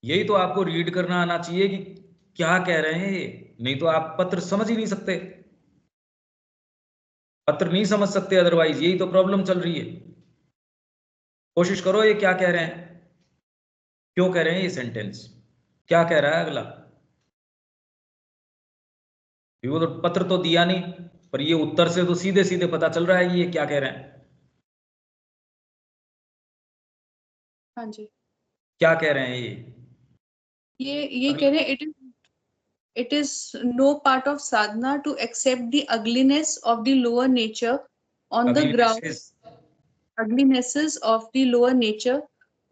Speaker 1: यही तो आपको रीड करना आना चाहिए कि क्या कह रहे हैं ये, नहीं तो आप पत्र समझ ही नहीं सकते, पत्र नहीं समझ सकते अदरवाइज, यही तो प्रॉब्लम चल रही है। कोशिश करो ये क्या कह रहे हैं, क्यों कह रहे हैं ये सेंटेंस, क्या कह रहा है अगला। वो तो पत्र तो दिया नहीं, पर ये उत्तर से तो सीधे सीधे पता चल रहा है ये क्या कह रहे हैं।
Speaker 2: हाँ जी,
Speaker 1: क्या कह रहे हैं
Speaker 2: ये कह रहे हैं, it is no part of sadhana to accept the ugliness of the lower nature on the ground, uglinesses of the lower nature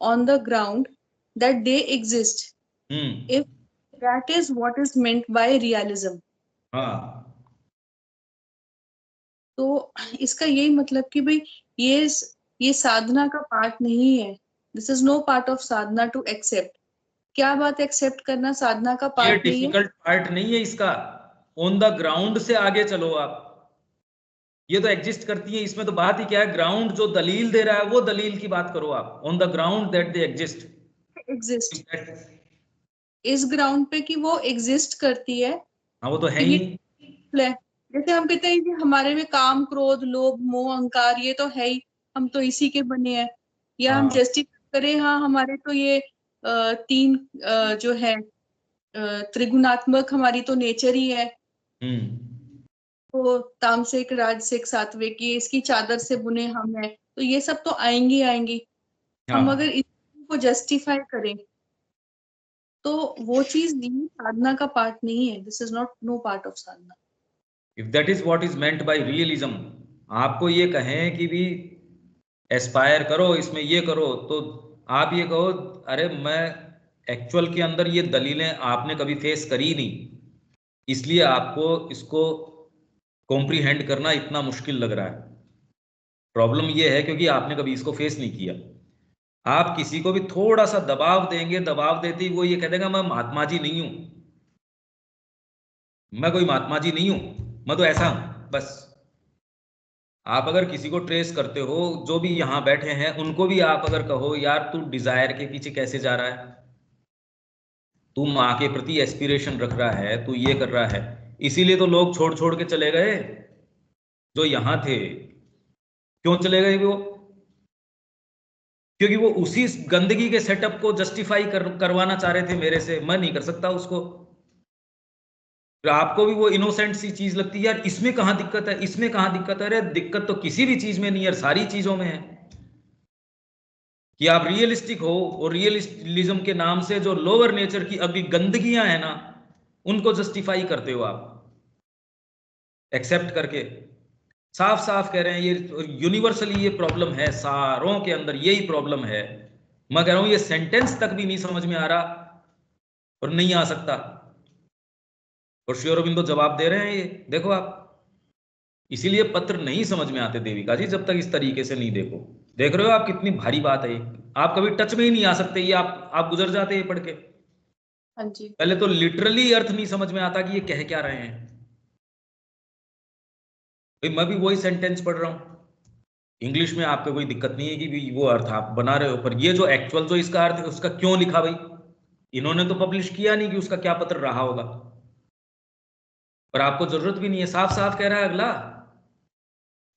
Speaker 2: on the ground that they exist, if that is what is meant by realism.
Speaker 1: हाँ,
Speaker 2: तो इसका यही मतलब कि भाई ये साधना का part नहीं है। This is no part of sadhana to accept. क्या बात एक्सेप्ट करना साधना का
Speaker 1: ये
Speaker 2: पार्ट नहीं है?
Speaker 1: डिफिकल्ट पार्ट नहीं है इसका, ऑन द ग्राउंड से आगे चलो आप, ये तो एग्जिस्ट करती है, इसमें तो बात ही क्या है, ग्राउंड जो दलील दे रहा है वो दलील की बात करो आप, on the ground that they exist.
Speaker 2: इस ग्राउंड पे कि वो एग्जिस्ट करती है।
Speaker 1: हाँ वो तो है
Speaker 2: तो
Speaker 1: ही।
Speaker 2: ये जैसे हम कहते हैं कि हमारे में काम, क्रोध, लोभ, मोह, अहंकार ये तो है ही, हम तो इसी के बने हैं। या हम
Speaker 1: हाँ।
Speaker 2: जस्टिफाई करें, हाँ हमारे तो ये तीन जो है त्रिगुणात्मक हमारी तो नेचर ही है। तो तामसिक, राजसिक, सात्विक, ये इसकी चादर से बुने हम हैं, तो ये सब तो आएंगी आएंगी। हम
Speaker 1: हाँ।
Speaker 2: अगर इसको जस्टिफाई करें तो वो चीज नहीं, साधना का पार्ट नहीं है। This is not know part of Sadhana.
Speaker 1: If that is what is meant by realism, आपको ये कहें कि भी एस्पायर करो इसमें ये करो, तो आप ये कहो अरे मैं एक्चुअल के अंदर ये दलीलें आपने कभी फेस करी नहीं, इसलिए आपको इसको कॉम्प्रीहेंड करना इतना मुश्किल लग रहा है। प्रॉब्लम ये है क्योंकि आपने कभी इसको फेस नहीं किया। आप किसी को भी थोड़ा सा दबाव देंगे, दबाव देते ही वो ये कह देगा मैं महात्मा जी नहीं हूं, मैं कोई महात्मा जी नहीं हूं, मैं तो ऐसा हूं बस। आप अगर किसी को ट्रेस करते हो, जो भी यहां बैठे हैं उनको भी आप अगर कहो यार तू डिजायर के पीछे कैसे जा रहा है, तू माँ के प्रति एस्पिरेशन रख रहा है, तू ये कर रहा है, इसीलिए तो लोग छोड़ छोड़ के चले गए जो यहां थे। क्यों चले गए वो? क्योंकि वो उसी गंदगी के सेटअप को जस्टिफाई करवाना चाह रहे थे मेरे से, मैं नहीं कर सकता उसको। फिर आपको भी वो इनोसेंट सी चीज लगती है यार, इसमें कहां दिक्कत है, इसमें कहां दिक्कत है। अरे दिक्कत तो किसी भी चीज में नहीं है, सारी चीजों में है कि आप रियलिस्टिक हो, और रियलिज्म के नाम से जो लोअर नेचर की अभी गंदगियां है ना, उनको जस्टिफाई करते हो आप एक्सेप्ट करके। साफ साफ कह रहे हैं ये यूनिवर्सली ये प्रॉब्लम है, सारों के अंदर यही प्रॉब्लम है। मैं कह रहा हूं ये सेंटेंस तक भी नहीं समझ में आ रहा और नहीं आ सकता, और श्री अरविंदो जवाब दे रहे हैं ये देखो आप। इसीलिए पत्र नहीं समझ में आते देविका जी जब तक इस तरीके से नहीं देखो। देख रहे हो आप कितनी भारी बात है, आप कभी टच में ही नहीं आ सकते, ये आप गुजर जाते हैं पढ़ के।
Speaker 2: हाँ जी।
Speaker 1: पहले तो लिटरली अर्थ नहीं समझ में आता कि ये कह क्या रहे हैं। भाई मैं भी वही सेंटेंस पढ़ रहा हूं इंग्लिश में, आपको कोई दिक्कत नहीं है कि भी वो अर्थ आप बना रहे हो, पर ये जो एक्चुअल जो इसका अर्थ है उसका क्यों लिखा भाई? इन्होंने तो पब्लिश किया नहीं कि उसका क्या पत्र रहा होगा, पर आपको जरूरत भी नहीं है, साफ साफ कह रहा है अगला।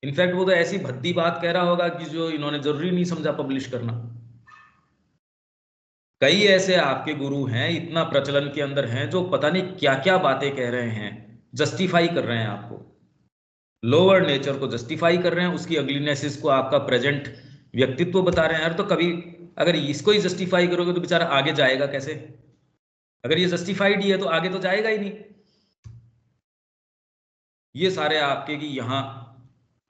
Speaker 1: इनफैक्ट वो तो ऐसी भद्दी बात कह रहा होगा कि जो इन्होंने जरूरी नहीं समझा पब्लिश करना। कई ऐसे आपके गुरु हैं इतना प्रचलन के अंदर हैं जो पता नहीं क्या क्या बातें कह रहे हैं, जस्टिफाई कर रहे हैं आपको, लोअर नेचर को जस्टिफाई कर रहे हैं, उसकी अगलीनेसेस को आपका प्रेजेंट व्यक्तित्व बता रहे हैं। अरे तो कभी अगर इसको ही जस्टिफाई करोगे तो बेचारा आगे जाएगा कैसे? अगर ये जस्टिफाइड ही है तो आगे तो जाएगा ही नहीं। ये सारे आपके कि यहाँ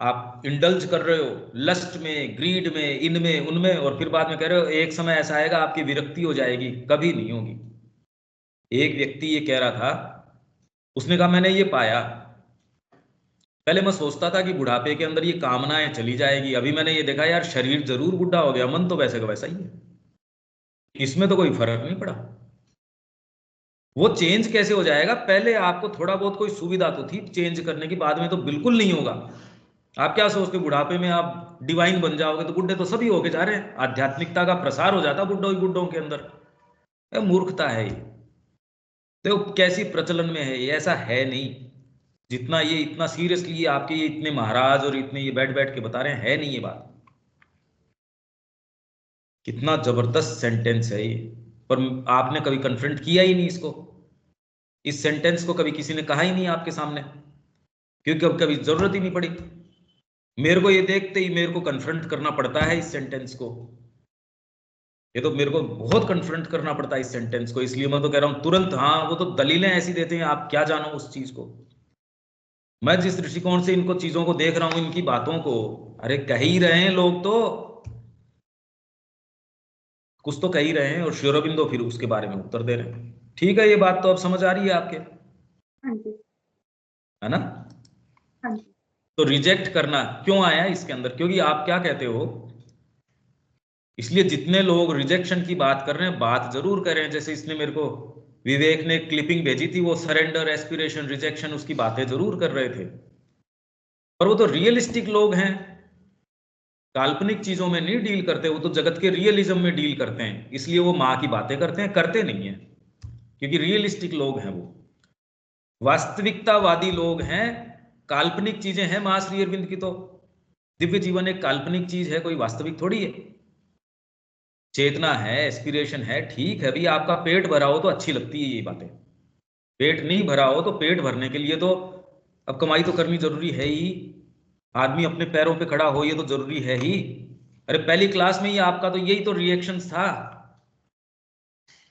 Speaker 1: आप इंडल्ज कर रहे हो लस्ट में, ग्रीड में, इनमें उनमें, और फिर बाद में कह रहे हो एक समय ऐसा आएगा आपकी विरक्ति हो जाएगी। कभी नहीं होगी। एक व्यक्ति ये कह रहा था, उसने कहा मैंने ये पाया, पहले मैं सोचता था कि बुढ़ापे के अंदर ये कामनाएं चली जाएगी, अभी मैंने ये देखा यार शरीर जरूर बुढ़ा हो गया, मन तो वैसे का वैसा ही है, इसमें तो कोई फर्क नहीं पड़ा। वो चेंज कैसे हो जाएगा? पहले आपको थोड़ा बहुत कोई सुविधा तो थी चेंज करने की, बाद में तो बिल्कुल नहीं होगा। आप क्या सोचते हो बुढ़ापे में आप डिवाइन बन जाओगे? तो बुढ़े तो सभी होके जा रहे हैं, आध्यात्मिकता का प्रसार हो जाता बुढ़ों के अंदर। मूर्खता है ये। तो कैसी प्रचलन में है ये, ऐसा है नहीं। जितना ये इतना सीरियसली आपके ये इतने महाराज और इतने ये बैठ बैठ के बता रहे हैं, है नहीं ये बात। कितना जबरदस्त सेंटेंस है ये, पर आपने कभी कन्फ्रंट किया ही नहीं इसको। इस सेंटेंस को कभी किसी ने कहा ही नहीं आपके सामने, क्योंकि अब कभी जरूरत ही नहीं पड़ी। मेरे को ये देखते ही मेरे को कन्फ्रंट करना पड़ता है इस सेंटेंस को। ये तो मेरे को बहुत कन्फ्रंट करना पड़ता है इस सेंटेंस को, इसलिए मैं तो कह रहा हूं तुरंत। हाँ, वो तो दलीलें ऐसी देते हैं, आप क्या जानो उस चीज को। मैं जिस दृष्टिकोण से इनको चीजों को देख रहा हूं, इनकी बातों को, अरे कह ही रहे हैं लोग, तो कुछ तो कह ही रहे हैं, और श्री अरबिंदो फिर उसके बारे में उत्तर दे रहे हैं। ठीक है, ये बात तो अब समझ आ रही है आपके,
Speaker 2: हाँ जी,
Speaker 1: है ना।
Speaker 2: हाँ जी।
Speaker 1: तो रिजेक्ट करना क्यों आया इसके अंदर, क्योंकि आप क्या कहते हो, इसलिए जितने लोग रिजेक्शन की बात कर रहे हैं, बात जरूर कर रहे हैं। जैसे इसने मेरे को, विवेक ने क्लिपिंग भेजी थी, वो सरेंडर, एस्पिरेशन, रिजेक्शन, उसकी बातें जरूर कर रहे थे, पर वो तो रियलिस्टिक लोग हैं, काल्पनिक चीजों में नहीं डील करते, वो तो जगत के रियलिज्म में डील करते हैं। इसलिए वो माँ की बातें करते हैं, करते नहीं है, क्योंकि रियलिस्टिक लोग हैं वो, वास्तविकतावादी लोग हैं। काल्पनिक चीजें हैं माँ श्री अरविंद की तो। दिव्य जीवन एक काल्पनिक चीज है, कोई वास्तविक थोड़ी है। चेतना है, एस्पिरेशन है, ठीक है भी, आपका पेट भरा हो तो अच्छी लगती है ये बातें। पेट नहीं भरा हो तो पेट भरने के लिए तो अब कमाई तो करनी जरूरी है ही। आदमी अपने पैरों पे खड़ा हो, ये तो जरूरी है ही। अरे पहली क्लास में ही आपका तो यही तो रिएक्शन था,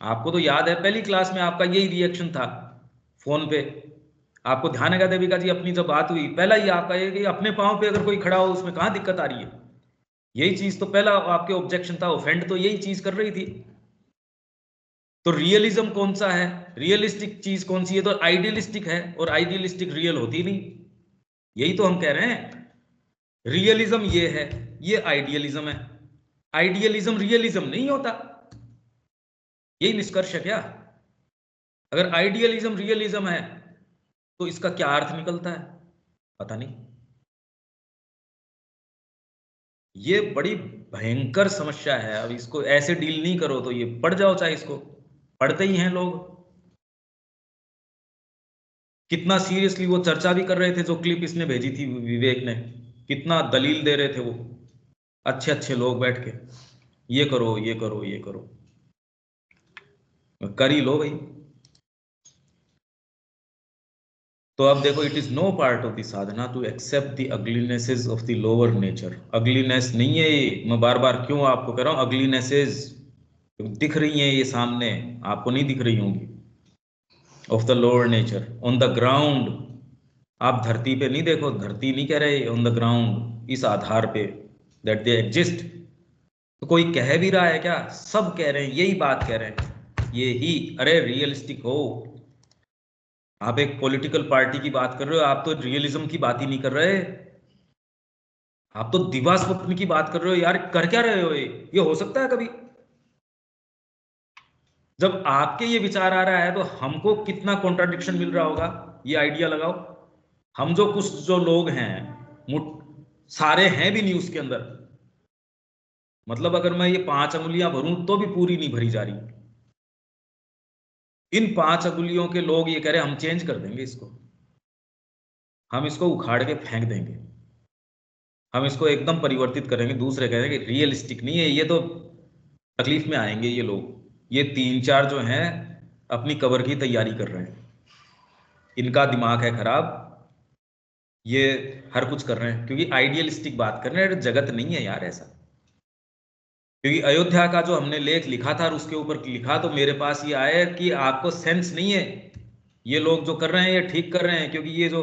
Speaker 1: आपको तो याद है, पहली क्लास में आपका यही रिएक्शन था फोन पे। आपको ध्यान है देविका जी, अपनी जब बात हुई, पहला ही आपका ये कि अपने पाँव पे अगर कोई खड़ा हो उसमें कहाँ दिक्कत आ रही है। यही चीज तो पहला आपके ऑब्जेक्शन था, ऑफेंड तो यही चीज कर रही थी। तो रियलिज्म कौन सा है, रियलिस्टिक चीज कौन सी है, तो आइडियलिस्टिक है, और आइडियलिस्टिक रियल होती नहीं। यही तो हम कह रहे हैं, रियलिज्म ये है, ये आइडियलिज्म है। आइडियलिज्म रियलिज्म नहीं होता, यही निष्कर्ष है क्या। अगर आइडियलिज्म रियलिज्म है तो इसका क्या अर्थ निकलता है, पता नहीं। ये बड़ी भयंकर समस्या है। अब इसको ऐसे डील नहीं करो तो ये पढ़ जाओ, चाहे इसको पढ़ते ही हैं लोग। कितना सीरियसली वो चर्चा भी कर रहे थे, जो क्लिप इसने भेजी थी विवेक ने, कितना दलील दे रहे थे वो, अच्छे अच्छे लोग बैठ के, ये करो ये करो ये करो, कर ही लो भाई। तो अब देखो, it is no part of the sadhana to accept the uglinesses of the lower nature. Ugliness नहीं है ये, मैं बार बार क्यों आपको कह रहा हूं अगलीनेसेस, दिख रही हैं ये सामने, आपको नहीं दिख रही होंगी, of the lower nature on the ground. आप धरती पे नहीं देखो, धरती नहीं कह रहे, ऑन द ग्राउंड, इस आधार पे दैट दे एग्जिस्ट। तो कोई कह भी रहा है क्या, सब कह रहे हैं यही बात कह रहे हैं, ये ही। अरे रियलिस्टिक हो, आप एक पॉलिटिकल पार्टी की बात कर रहे हो, आप तो रियलिज्म की बात ही नहीं कर रहे, आप तो दिवा स्वप्न की बात कर रहे हो यार। कर क्या रहे हो ये हो सकता है कभी। जब आपके ये विचार आ रहा है तो हमको कितना कॉन्ट्राडिक्शन मिल रहा होगा, ये आइडिया लगाओ। हम जो कुछ जो लोग हैं, सारे हैं भी नहीं उसके अंदर, मतलब अगर मैं ये 5 अंगुलियां भरूं तो भी पूरी नहीं भरी जा रही। इन 5 अंगुलियों के लोग ये कह रहे हैं हम चेंज कर देंगे इसको, हम इसको उखाड़ के फेंक देंगे, हम इसको एकदम परिवर्तित करेंगे। दूसरे कह रहे हैं कि रियलिस्टिक नहीं है ये, तो तकलीफ में आएंगे ये लोग। ये 3-4 जो हैं अपनी कबर की तैयारी कर रहे हैं, इनका दिमाग है खराब, ये हर कुछ कर रहे हैं क्योंकि आइडियलिस्टिक बात कर रहे हैं। जगत नहीं है यार ऐसा। क्योंकि अयोध्या का जो हमने लेख लिखा था और उसके ऊपर लिखा, तो मेरे पास ये आया कि आपको सेंस नहीं है, ये लोग जो कर रहे हैं ये ठीक कर रहे हैं, क्योंकि ये जो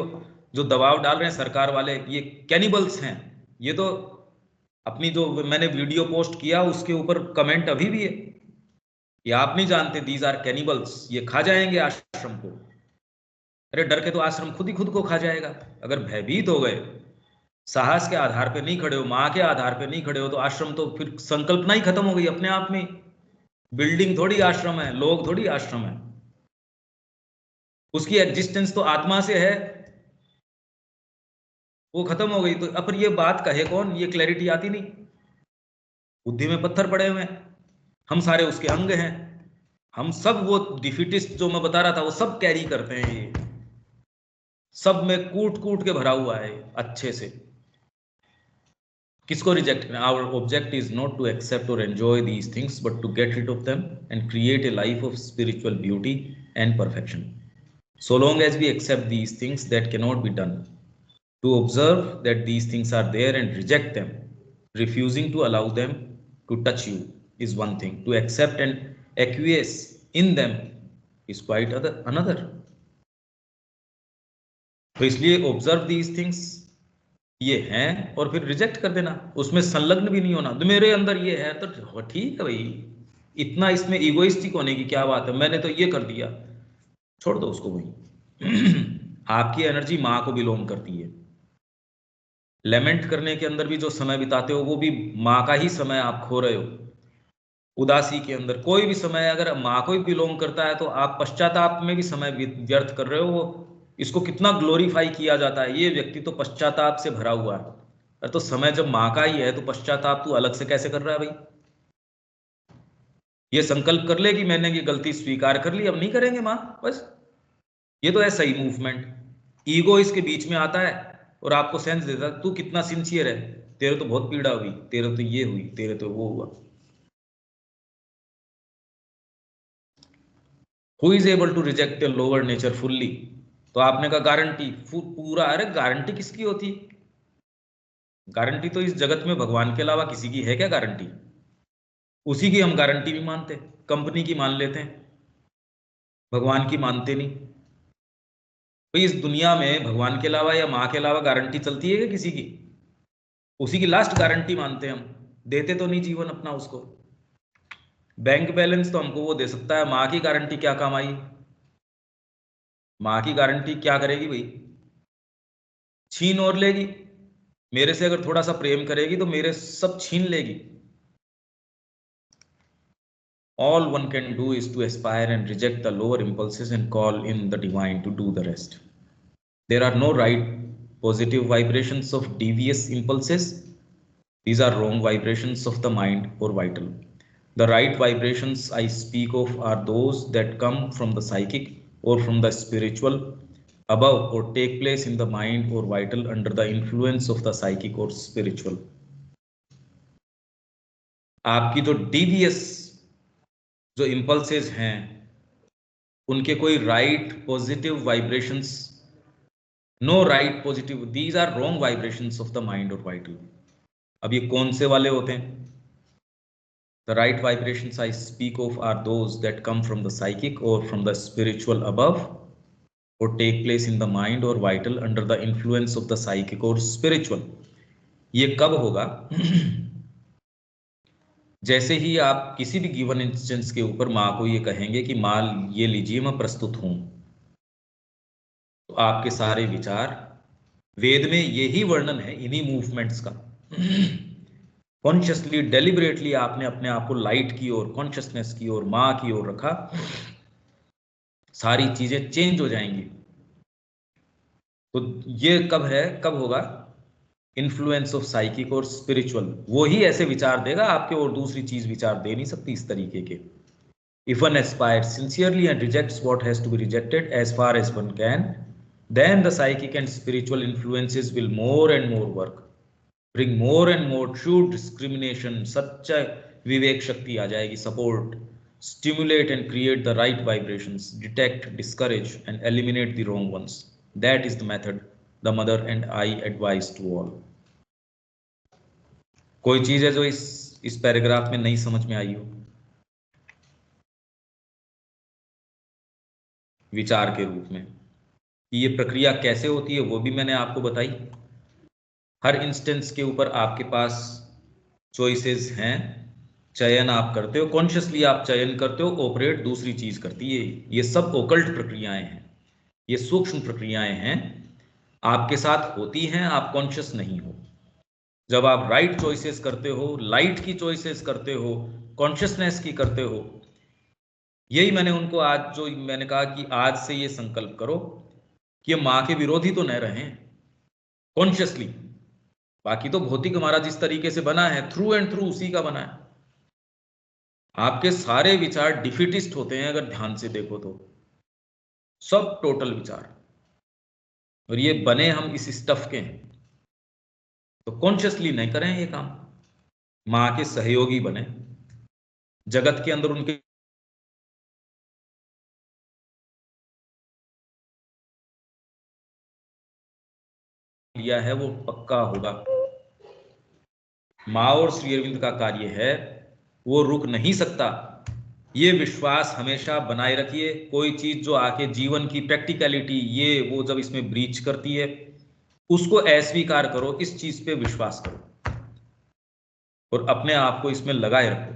Speaker 1: जो दबाव डाल रहे हैं सरकार वाले, ये कैनिबल्स हैं। ये तो अपनी जो मैंने वीडियो पोस्ट किया उसके ऊपर कमेंट अभी भी है, ये आप नहीं जानते, दीज आर कैनिबल्स, ये खा जाएंगे आश्रम को। अरे डर के तो आश्रम खुद ही खुद को खा जाएगा। अगर भयभीत हो गए, साहस के आधार पे नहीं खड़े हो, माँ के आधार पे नहीं खड़े हो, तो आश्रम तो फिर संकल्पना ही खत्म हो गई अपने आप में। बिल्डिंग थोड़ी आश्रम है, लोग थोड़ी आश्रम है, उसकी एग्जिस्टेंस तो आत्मा से है, वो खत्म हो गई। तो अब ये बात कहे कौन, ये क्लैरिटी आती नहीं, बुद्धि में पत्थर पड़े हुए हैं, हम सारे उसके अंग हैं। हम सब वो डिफिटिस्ट जो मैं बता रहा था वो सब कैरी करते हैं, ये सब में कूट कूट के भरा हुआ है अच्छे से। किसको रिजेक्ट करना? Our object is not to accept और enjoy these things but to get rid of them and create a life of spiritual beauty and perfection. So long as we accept these things that cannot be done, to observe that these things are there and reject them, refusing to allow them to touch you is one thing. To accept and acquiesce in them is quite another. तो इसलिए observe these things ये हैं और फिर reject कर देना, उसमें संलग्न भी नहीं होना। तो मेरे अंदर ये है तो ठीक है भाई, इतना इसमें इगोइस्टिक होने की क्या बात है, मैंने तो ये कर दिया, छोड़ दो उसको। वही आपकी एनर्जी माँ को बिलोंग करती है। लेमेंट करने के अंदर भी जो समय बिताते हो वो भी माँ का ही समय आप खो रहे हो। उदासी के अंदर कोई भी समय अगर माँ को ही बिलोंग करता है तो आप पश्चाताप में भी समय व्यर्थ कर रहे हो। इसको कितना ग्लोरीफाई किया जाता है, ये व्यक्ति तो पश्चाताप से भरा हुआ है। अरे तो समय जब माँ का ही है तो पश्चाताप तू अलग से कैसे कर रहा है भाई? ये संकल्प कर ले कि मैंने ये गलती स्वीकार कर ली, अब नहीं करेंगे माँ, बस। ये तो है सही मूवमेंट। ईगो इसके बीच में आता है और आपको सेंस देता है तू कितना सिंसियर है, तेरे तो बहुत पीड़ा हुई, तेरे तो ये हुई, तेरे तो वो हुआ। Who is able to reject a lower nature fully? तो आपने कहा गारंटी पूरा। अरे गारंटी किसकी होती? गारंटी तो इस जगत में भगवान के अलावा किसी की है क्या गारंटी? उसी की हम गारंटी भी मानते, कंपनी की मान लेते हैं, भगवान की मानते नहीं। तो इस दुनिया में भगवान के अलावा या माँ के अलावा गारंटी चलती है क्या किसी की? उसी की लास्ट गारंटी मानते हैं हम, देते तो नहीं जीवन अपना उसको। बैंक बैलेंस तो हमको वो दे सकता है, माँ की गारंटी क्या काम आई? माँ की गारंटी क्या करेगी भाई? छीन और लेगी। मेरे से अगर थोड़ा सा प्रेम करेगी तो मेरे सब छीन लेगी। All one can do is to aspire and reject the lower impulses and call in the divine to do the rest. There are no right positive vibrations of devious impulses. These are wrong vibrations of the mind or vital. The right vibrations I speak of are those that come from the psychic or from the spiritual above or take place in the mind or vital under the influence of the psychic or spiritual. आपकी जो devious जो impulses हैं उनके कोई right positive vibrations, no right positive, these are wrong vibrations of the mind or vital. अब ये कौन से वाले होते हैं? The right vibrations I speak of are those that come from the psychic or from the spiritual above or take place in the mind or vital under the influence of the psychic or spiritual. ये कब होगा? जैसे ही आप किसी भी given instance के ऊपर माँ को ये कहेंगे कि माँ ये लीजिए मैं प्रस्तुत हूं, तो आपके सारे विचार, वेद में यही वर्णन है इन्हीं मूवमेंट्स का। कॉन्शियसली डेलिबरेटली आपने अपने आप को लाइट की ओर, कॉन्शियसनेस की ओर, माँ की ओर रखा, सारी चीजें चेंज हो जाएंगी। तो ये कब है, कब होगा? इन्फ्लुएंस ऑफ साइकिक और स्पिरिचुअल, वो ही ऐसे विचार देगा आपके, और दूसरी चीज विचार दे नहीं सकती इस तरीके के। If one aspires sincerely and rejects what has to be rejected as far as one can, then the psychic and spiritual influences will more and more work, bring more and more true discrimination, सच्चा विवेक शक्ति आ जाएगी, support, stimulate and create the right vibrations, detect, discourage and eliminate the wrong ones. That is the method the mother and I advise to all. कोई चीज है जो इस paragraph में नहीं समझ में आई हो विचार के रूप में, ये प्रक्रिया कैसे होती है वो भी मैंने आपको बताई। हर इंस्टेंस के ऊपर आपके पास चॉइसेस हैं, चयन आप करते हो, कॉन्शियसली आप चयन करते हो, ऑपरेट दूसरी चीज करती है। ये सब ओकल्ट प्रक्रियाएं हैं, ये सूक्ष्म प्रक्रियाएं हैं, आपके साथ होती हैं, आप कॉन्शियस नहीं हो। जब आप राइट चॉइसेस करते हो, लाइट की चॉइसेस करते हो, कॉन्शियसनेस की करते हो, यही मैंने उनको आज जो मैंने कहा कि आज से ये संकल्प करो कि माँ के विरोधी तो न रहें कॉन्शियसली। बाकी तो भौतिक हमारा जिस तरीके से बना है थ्रू एंड थ्रू उसी का बना है, आपके सारे विचार डिफिटिस्ट होते हैं अगर ध्यान से देखो तो, सब टोटल विचार। और ये बने हम इस स्टफ के हैं, तो कॉन्शियसली नहीं करें ये काम, मां के सहयोगी बने, जगत के अंदर उनके लिया है वो पक्का होगा। मां और श्री अरविंद का कार्य है वो रुक नहीं सकता, ये विश्वास हमेशा बनाए रखिए। कोई चीज जो आके जीवन की प्रैक्टिकलिटी ये वो जब इसमें ब्रीच करती है उसको अस्वीकार करो, इस चीज पे विश्वास करो और अपने आप को इसमें लगाए रखो,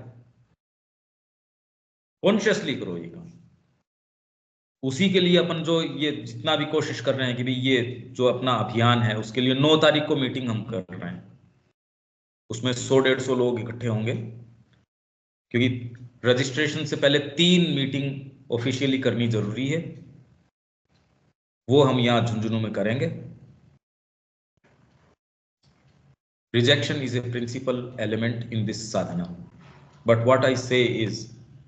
Speaker 1: कॉन्शियसली करो ये काम। उसी के लिए अपन जो ये जितना भी कोशिश कर रहे हैं कि भाई ये जो अपना अभियान है उसके लिए 9 तारीख को मीटिंग हम कर रहे हैं, उसमें 100-150 लोग इकट्ठे होंगे, क्योंकि रजिस्ट्रेशन से पहले 3 मीटिंग ऑफिशियली करनी जरूरी है, वो हम यहां झुंझुनू में करेंगे। Rejection is a principal element in this sadhana, but what I say is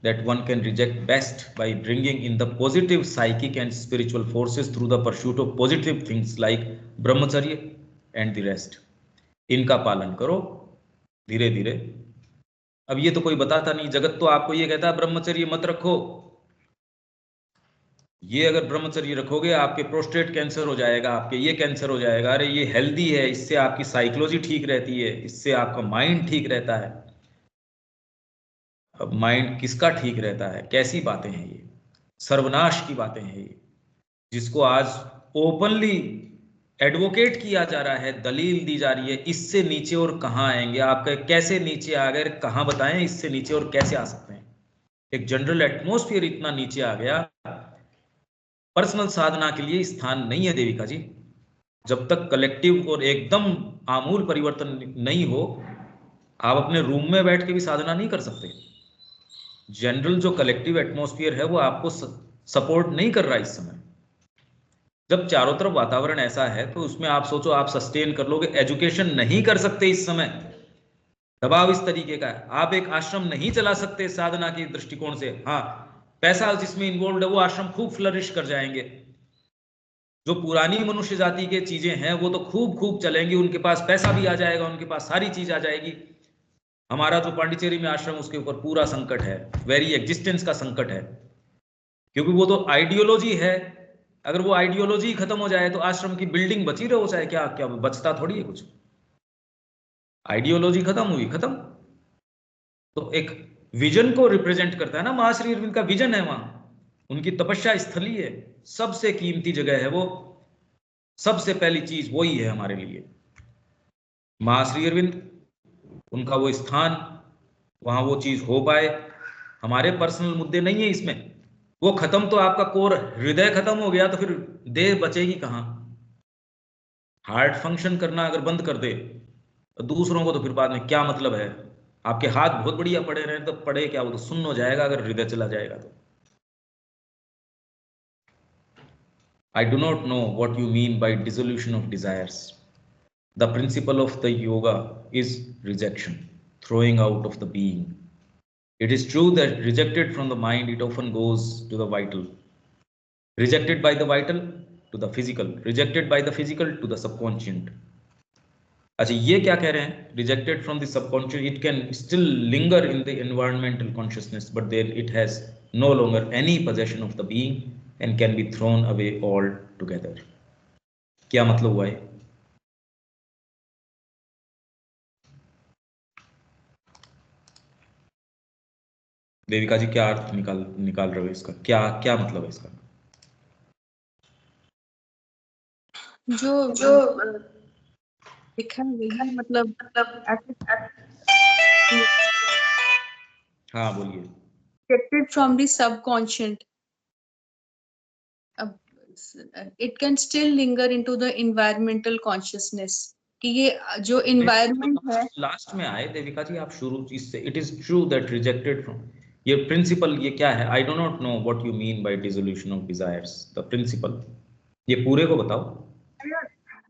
Speaker 1: that one can reject best by bringing in the positive psychic and spiritual forces through the pursuit of positive things like brahmacharya and the rest. इनका पालन करो धीरे धीरे। अब ये तो कोई बताता नहीं, जगत तो आपको ये कहता है ब्रह्मचर्य मत रखो, ये अगर ब्रह्मचर्य रखोगे आपके प्रोस्टेट कैंसर हो जाएगा, आपके ये कैंसर हो जाएगा, अरे ये हेल्दी है, इससे आपकी साइकोलॉजी ठीक रहती है, इससे आपका माइंड ठीक रहता है। अब माइंड किसका ठीक रहता है, कैसी बातें हैं ये, सर्वनाश की बातें हैं ये, जिसको आज ओपनली एडवोकेट किया जा रहा है, दलील दी जा रही है। इससे नीचे और कहां आएंगे, आपका कैसे नीचे आ गए, कहां बताएं इससे नीचे और कैसे आ सकते हैं। एक जनरल एटमॉस्फेयर इतना नीचे आ गया, पर्सनल साधना के लिए स्थान नहीं है देविका जी। जब तक कलेक्टिव और एकदम आमूल परिवर्तन नहीं हो, आप अपने रूम में बैठ के भी साधना नहीं कर सकते। जनरल जो कलेक्टिव एटमॉस्फेयर है वो आपको सपोर्ट नहीं कर रहा इस समय। जब चारों तरफ वातावरण ऐसा है तो उसमें आप सोचो आप सस्टेन कर लोगे। एजुकेशन नहीं कर सकते इस समय, दबाव इस तरीके का है। आप एक आश्रम नहीं चला सकते साधना के दृष्टिकोण से। हाँ, पैसा जिसमें इन्वॉल्व है वो आश्रम खूब फ्लरिश कर जाएंगे, जो पुरानी मनुष्य जाति के चीजें हैं वो तो खूब खूब चलेंगी, उनके पास पैसा भी आ जाएगा, उनके पास सारी चीज आ जाएगी। हमारा जो पांडिचेरी में आश्रम उसके ऊपर पूरा संकट है, वेरी एग्जिस्टेंस का संकट है, क्योंकि वो तो आइडियोलॉजी है। अगर वो आइडियोलॉजी खत्म हो जाए तो आश्रम की बिल्डिंग बची रहो चाहे क्या, क्या बचता थोड़ी है कुछ। आइडियोलॉजी खत्म हुई, खत्म। तो एक विजन को रिप्रेजेंट करता है ना, मां श्री अरविंद का विजन है वहां, उनकी तपस्या स्थली है, सबसे कीमती जगह है वो, सबसे पहली चीज वही है हमारे लिए मां श्री अरविंद, उनका वो स्थान, वहां वो चीज हो पाए। हमारे पर्सनल मुद्दे नहीं है इसमें, वो खत्म तो आपका कोर हृदय खत्म हो गया तो फिर देह बचेगी कहां। हार्ट फंक्शन करना अगर बंद कर दे तो दूसरों को तो फिर बाद में क्या मतलब है। आपके हाथ बहुत बढ़िया पड़े रहे तो पड़े क्या, वो तो सुन्न हो जाएगा अगर हृदय चला जाएगा तो। I do not know what you mean by dissolution of desires. The principle of the yoga is rejection, throwing out of the being. It is true that rejected from the mind, it often goes to the vital. Rejected by the vital to the physical, rejected by the physical to the subconscious. अच्छा, ये क्या कह रहे हैं, rejected from the subconscious, it can still linger in the environmental consciousness, but then it has no longer any possession of the being and can be thrown away altogether. क्या मतलब हुआ है? देविका जी क्या अर्थ निकाल रहे हो इसका, क्या क्या मतलब है इसका?
Speaker 2: जो लिखा है वही मतलब
Speaker 1: हाँ बोलिए।
Speaker 2: rejected from the subconscious, it can still linger into the environmental consciousness, कि ये जो environment है।
Speaker 1: लास्ट में आए देविका जी आप शुरू इससे, it is true that rejected from, ये प्रिंसिपल ये क्या है? I do not know what you mean by dissolution of desires, the principle, ये पूरे को बताओ।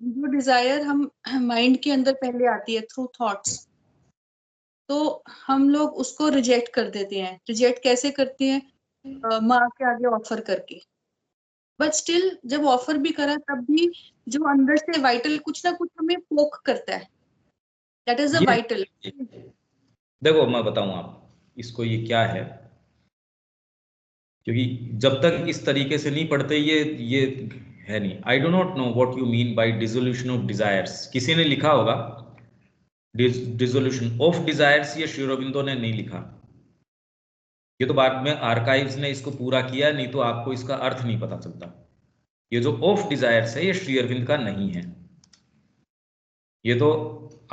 Speaker 2: जो डिजायर हम माइंड के अंदर पहले आती है थ्रू थॉट्स, तो हम लोग उसको रिजेक्ट कर देते हैं। रिजेक्ट कैसे करते हैं? माँ के आगे ऑफर करके। बट स्टिल जब ऑफर भी करा तब भी जो अंदर से वाइटल कुछ ना कुछ हमें पोक करता है, दैट इज अ वाइटल।
Speaker 1: देखो मैं बताऊं आप इसको, ये क्या है, क्योंकि जब तक इस तरीके से नहीं पढ़ते ये है नहीं। आई do not know what you mean by dissolution of desires. किसी ने लिखा होगा डिसोल्यूशन ऑफ डिजायर्स, ये श्री अरबिंदो ने नहीं लिखा। ये तो बाद में आर्काइव्स ने इसको पूरा किया, नहीं तो आपको इसका अर्थ नहीं पता चलता। ये जो ऑफ डिजायर्स है ये श्री अरविंद का नहीं है, ये तो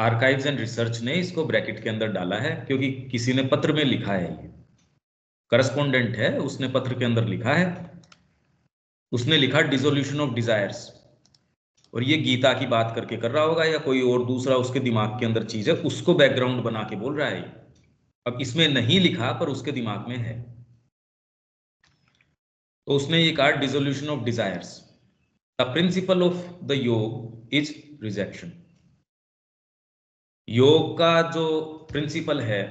Speaker 1: आर्काइव्स एंड रिसर्च ने इसको ब्रैकेट के अंदर डाला है, क्योंकि किसी ने पत्र में लिखा है, ये करस्पोंडेंट है, उसने पत्र के अंदर लिखा है, उसने लिखा डिसोल्यूशन ऑफ डिजायर्स, और ये गीता की बात करके कर रहा होगा या कोई और दूसरा उसके दिमाग के अंदर चीज है, उसको बैकग्राउंड बना के बोल रहा है। अब इसमें नहीं लिखा पर उसके दिमाग में है, तो उसने ये कहा dissolution of desires, the principle of the योग इज रिजेक्शन। योग का जो प्रिंसिपल है,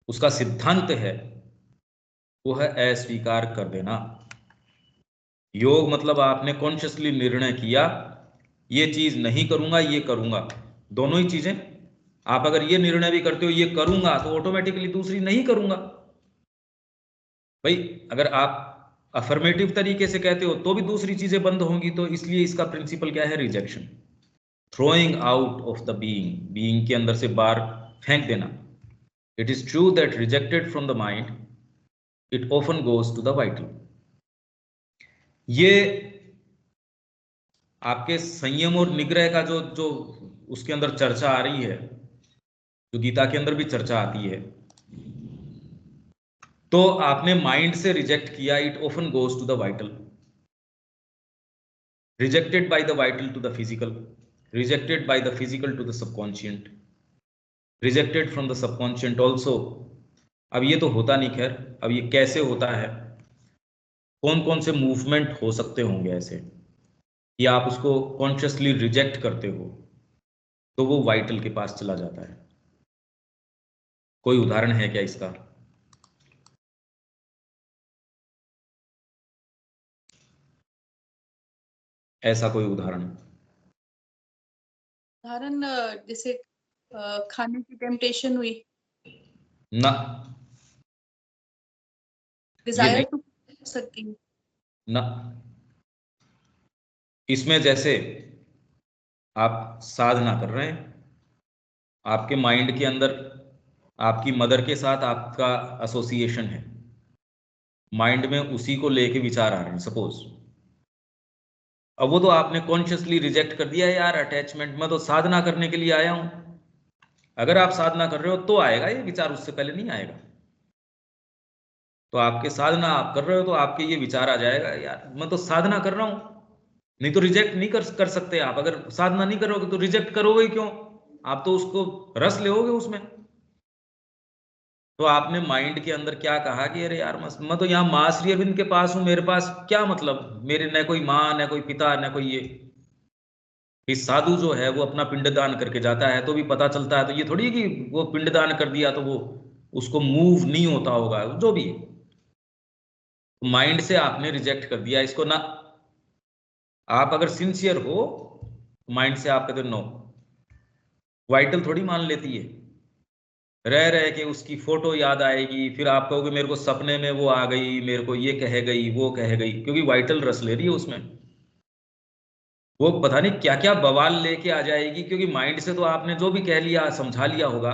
Speaker 1: उसका सिद्धांत है, वो है अस्वीकार कर देना। योग मतलब आपने कॉन्शियसली निर्णय किया ये चीज नहीं करूंगा, ये करूंगा, दोनों ही चीजें। आप अगर ये निर्णय भी करते हो ये करूंगा, तो ऑटोमेटिकली दूसरी नहीं करूंगा। भाई अगर आप अफर्मेटिव तरीके से कहते हो तो भी दूसरी चीजें बंद होंगी, तो इसलिए इसका प्रिंसिपल क्या है? Rejection, throwing out of the being, being के अंदर से बाहर फेंक देना। It is true that rejected from the mind it often goes to the vital. ये आपके संयम और निग्रह का जो जो उसके अंदर चर्चा आ रही है, जो गीता के अंदर भी चर्चा आती है, तो आपने माइंड से रिजेक्ट किया, it often goes to the vital, rejected by the vital to the physical, rejected by the physical to the subconscient, rejected from the subconscient also. अब ये तो होता नहीं, खैर अब ये कैसे होता है, कौन कौन से मूवमेंट हो सकते होंगे ऐसे कि आप उसको कॉन्शियसली रिजेक्ट करते हो तो वो वाइटल के पास चला जाता है। कोई उदाहरण है क्या इसका? ऐसा कोई उदाहरण?
Speaker 2: उदाहरण जैसे खाने की टेम्पटेशन हुई,
Speaker 1: ना, ये नहीं,
Speaker 2: डिजायर तो हो सकती है
Speaker 1: ना। इसमें जैसे आप साधना कर रहे हैं, आपके माइंड के अंदर आपकी मदर के साथ आपका एसोसिएशन है, माइंड में उसी को लेके विचार आ रहे हैं सपोज। अब वो तो आपने कॉन्शियसली रिजेक्ट कर दिया है, यार अटैचमेंट, मैं तो साधना करने के लिए आया हूं। अगर आप साधना कर रहे हो तो आएगा ये विचार, उससे पहले नहीं आएगा। तो आपके साधना आप कर रहे हो तो आपके ये विचार आ जाएगा, यार मैं तो साधना कर रहा हूं, नहीं तो रिजेक्ट नहीं कर सकते आप। अगर साधना नहीं करोगे तो रिजेक्ट करोगे क्यों? आप तो उसको रस लोगे उसमें। तो आपने माइंड के अंदर क्या कहा कि अरे यार मैं तो यहाँ माँ श्री अरविंद के पास हूं, मेरे पास क्या मतलब, मेरे न कोई माँ न कोई पिता न कोई ये। इस साधु जो है वो अपना पिंडदान करके जाता है तो भी पता चलता है, तो ये थोड़ी कि वो पिंडदान कर दिया तो वो उसको मूव नहीं होता होगा जो भी। माइंड से आपने रिजेक्ट कर दिया इसको ना। आप अगर सिंसियर हो माइंड से आप कहते नो, वाइटल थोड़ी मान लेती है। रह रह के उसकी फोटो याद आएगी, फिर आप कहोगे मेरे को सपने में वो आ गई, मेरे को ये कह गई वो कह गई, क्योंकि वाइटल रस ले रही है उसमें। वो पता नहीं क्या क्या बवाल लेके आ जाएगी, क्योंकि माइंड से तो आपने जो भी कह लिया समझा लिया होगा,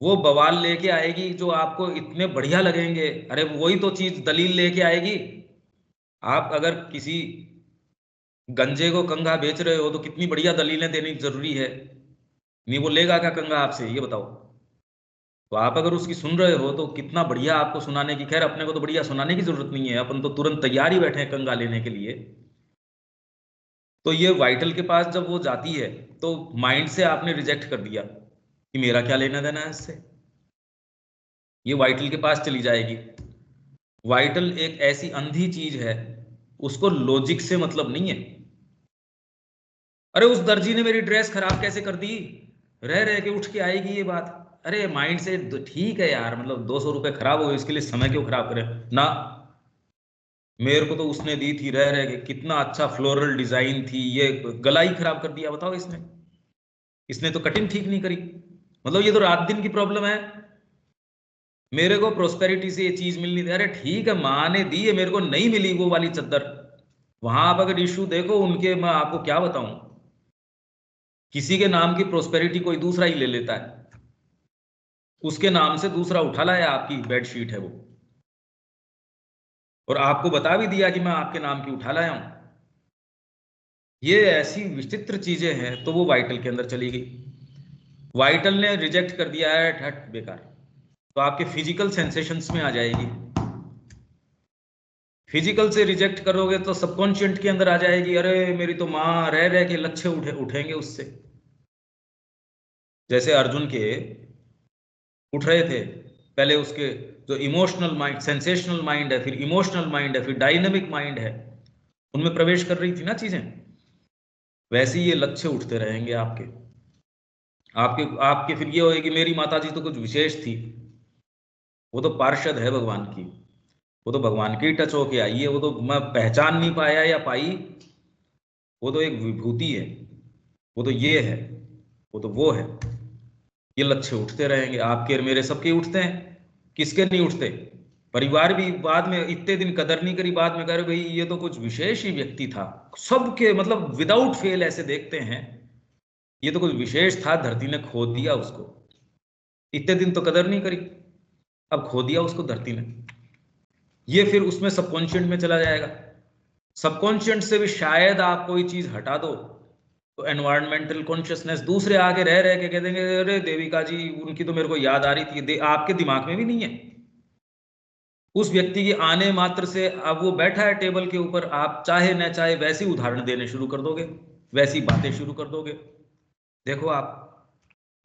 Speaker 1: वो बवाल लेके आएगी जो आपको इतने बढ़िया लगेंगे। अरे वही तो चीज दलील लेके आएगी। आप अगर किसी गंजे को कंघा बेच रहे हो तो कितनी बढ़िया दलीलें देनी जरूरी है, नहीं वो लेगा क्या कंघा आपसे, ये बताओ। तो आप अगर उसकी सुन रहे हो तो कितना बढ़िया आपको सुनाने की, खैर अपने को तो बढ़िया सुनाने की जरूरत नहीं है, अपन तो तुरंत तैयार ही बैठे हैं कंगा लेने के लिए। तो ये वाइटल के पास जब वो जाती है तो माइंड से आपने रिजेक्ट कर दिया कि मेरा क्या लेना देना है इससे, ये वाइटल के पास चली जाएगी। वाइटल एक ऐसी अंधी चीज है, उसको लॉजिक से मतलब नहीं है। अरे उस दर्जी ने मेरी ड्रेस खराब कैसे कर दी, रह रह के उठ के आएगी ये बात। अरे माइंड से ठीक है यार, मतलब 200 रुपए खराब हो गए, इसके लिए समय क्यों खराब करें ना। मेरे को तो उसने दी थी रह रह के, कितना अच्छा फ्लोरल डिजाइन थी, ये गला ही खराब कर दिया बताओ इसने। इसने तो कटिंग ठीक नहीं करी, मतलब ये तो रात दिन की प्रॉब्लम है। मेरे को प्रोस्पेरिटी से ये चीज मिलनी थी, अरे ठीक है माँ ने दी है, मेरे को नहीं मिली वो वाली चद्दर। वहां आप अगर इशू देखो उनके, मैं आपको क्या बताऊं, किसी के नाम की प्रोस्पेरिटी कोई दूसरा ही ले लेता है, उसके नाम से दूसरा उठा लाया, आपकी बेडशीट है वो, और आपको बता भी दिया कि मैं आपके नाम की उठा लाया हूं। ये ऐसी विचित्र चीजें हैं, तो वो वाइटल के अंदर चली गई। वाइटल ने रिजेक्ट कर दिया है, हट बेकार, तो आपके फिजिकल सेंसेशंस में आ जाएगी। फिजिकल से रिजेक्ट करोगे तो सबकॉन्शियंट के अंदर आ जाएगी, अरे मेरी तो माँ, रह रह के लच्छे उठेंगे उससे। जैसे अर्जुन के उठ रहे थे, पहले उसके जो इमोशनल माइंड, सेंसेशनल माइंड है, फिर इमोशनल माइंड है, फिर डायनेमिक माइंड है, उनमें प्रवेश कर रही थी ना चीजें। वैसे ही ये लच्छे उठते रहेंगे आपके आपके आपके फिर ये होएगी, मेरी माता जी तो कुछ विशेष थी, वो तो पार्षद है भगवान की, वो तो भगवान की टच होके आई है, वो तो मैं पहचान नहीं पाया या पाई, वो तो एक विभूति है, वो तो ये है, वो तो वो है। ये लक्ष्य उठते रहेंगे आपके और मेरे, सबके उठते हैं, किसके नहीं उठते। परिवार भी बाद में इतने दिन कदर नहीं करी, बाद में कह रहे भाई ये तो कुछ विशेष ही व्यक्ति था, सबके मतलब विदाउट फेल ऐसे देखते हैं, ये तो कुछ विशेष था, धरती ने खो दिया उसको। इतने दिन तो कदर नहीं करी, अब खो दिया उसको धरती ने। ये फिर उसमें सबकॉन्शियंट में चला जाएगा। सबकॉन्शियंट से भी शायद आप कोई चीज हटा दो तो एनवायरमेंटल कॉन्शियसनेस, दूसरे आगे रह रह के कह देंगे अरे देविका जी उनकी तो मेरे को याद आ रही थी, आपके दिमाग में भी नहीं है। उस व्यक्ति की आने मात्र से, अब वो बैठा है टेबल के ऊपर, आप चाहे न चाहे वैसे उदाहरण देने शुरू कर दोगे, वैसी बातें शुरू कर दोगे। देखो आप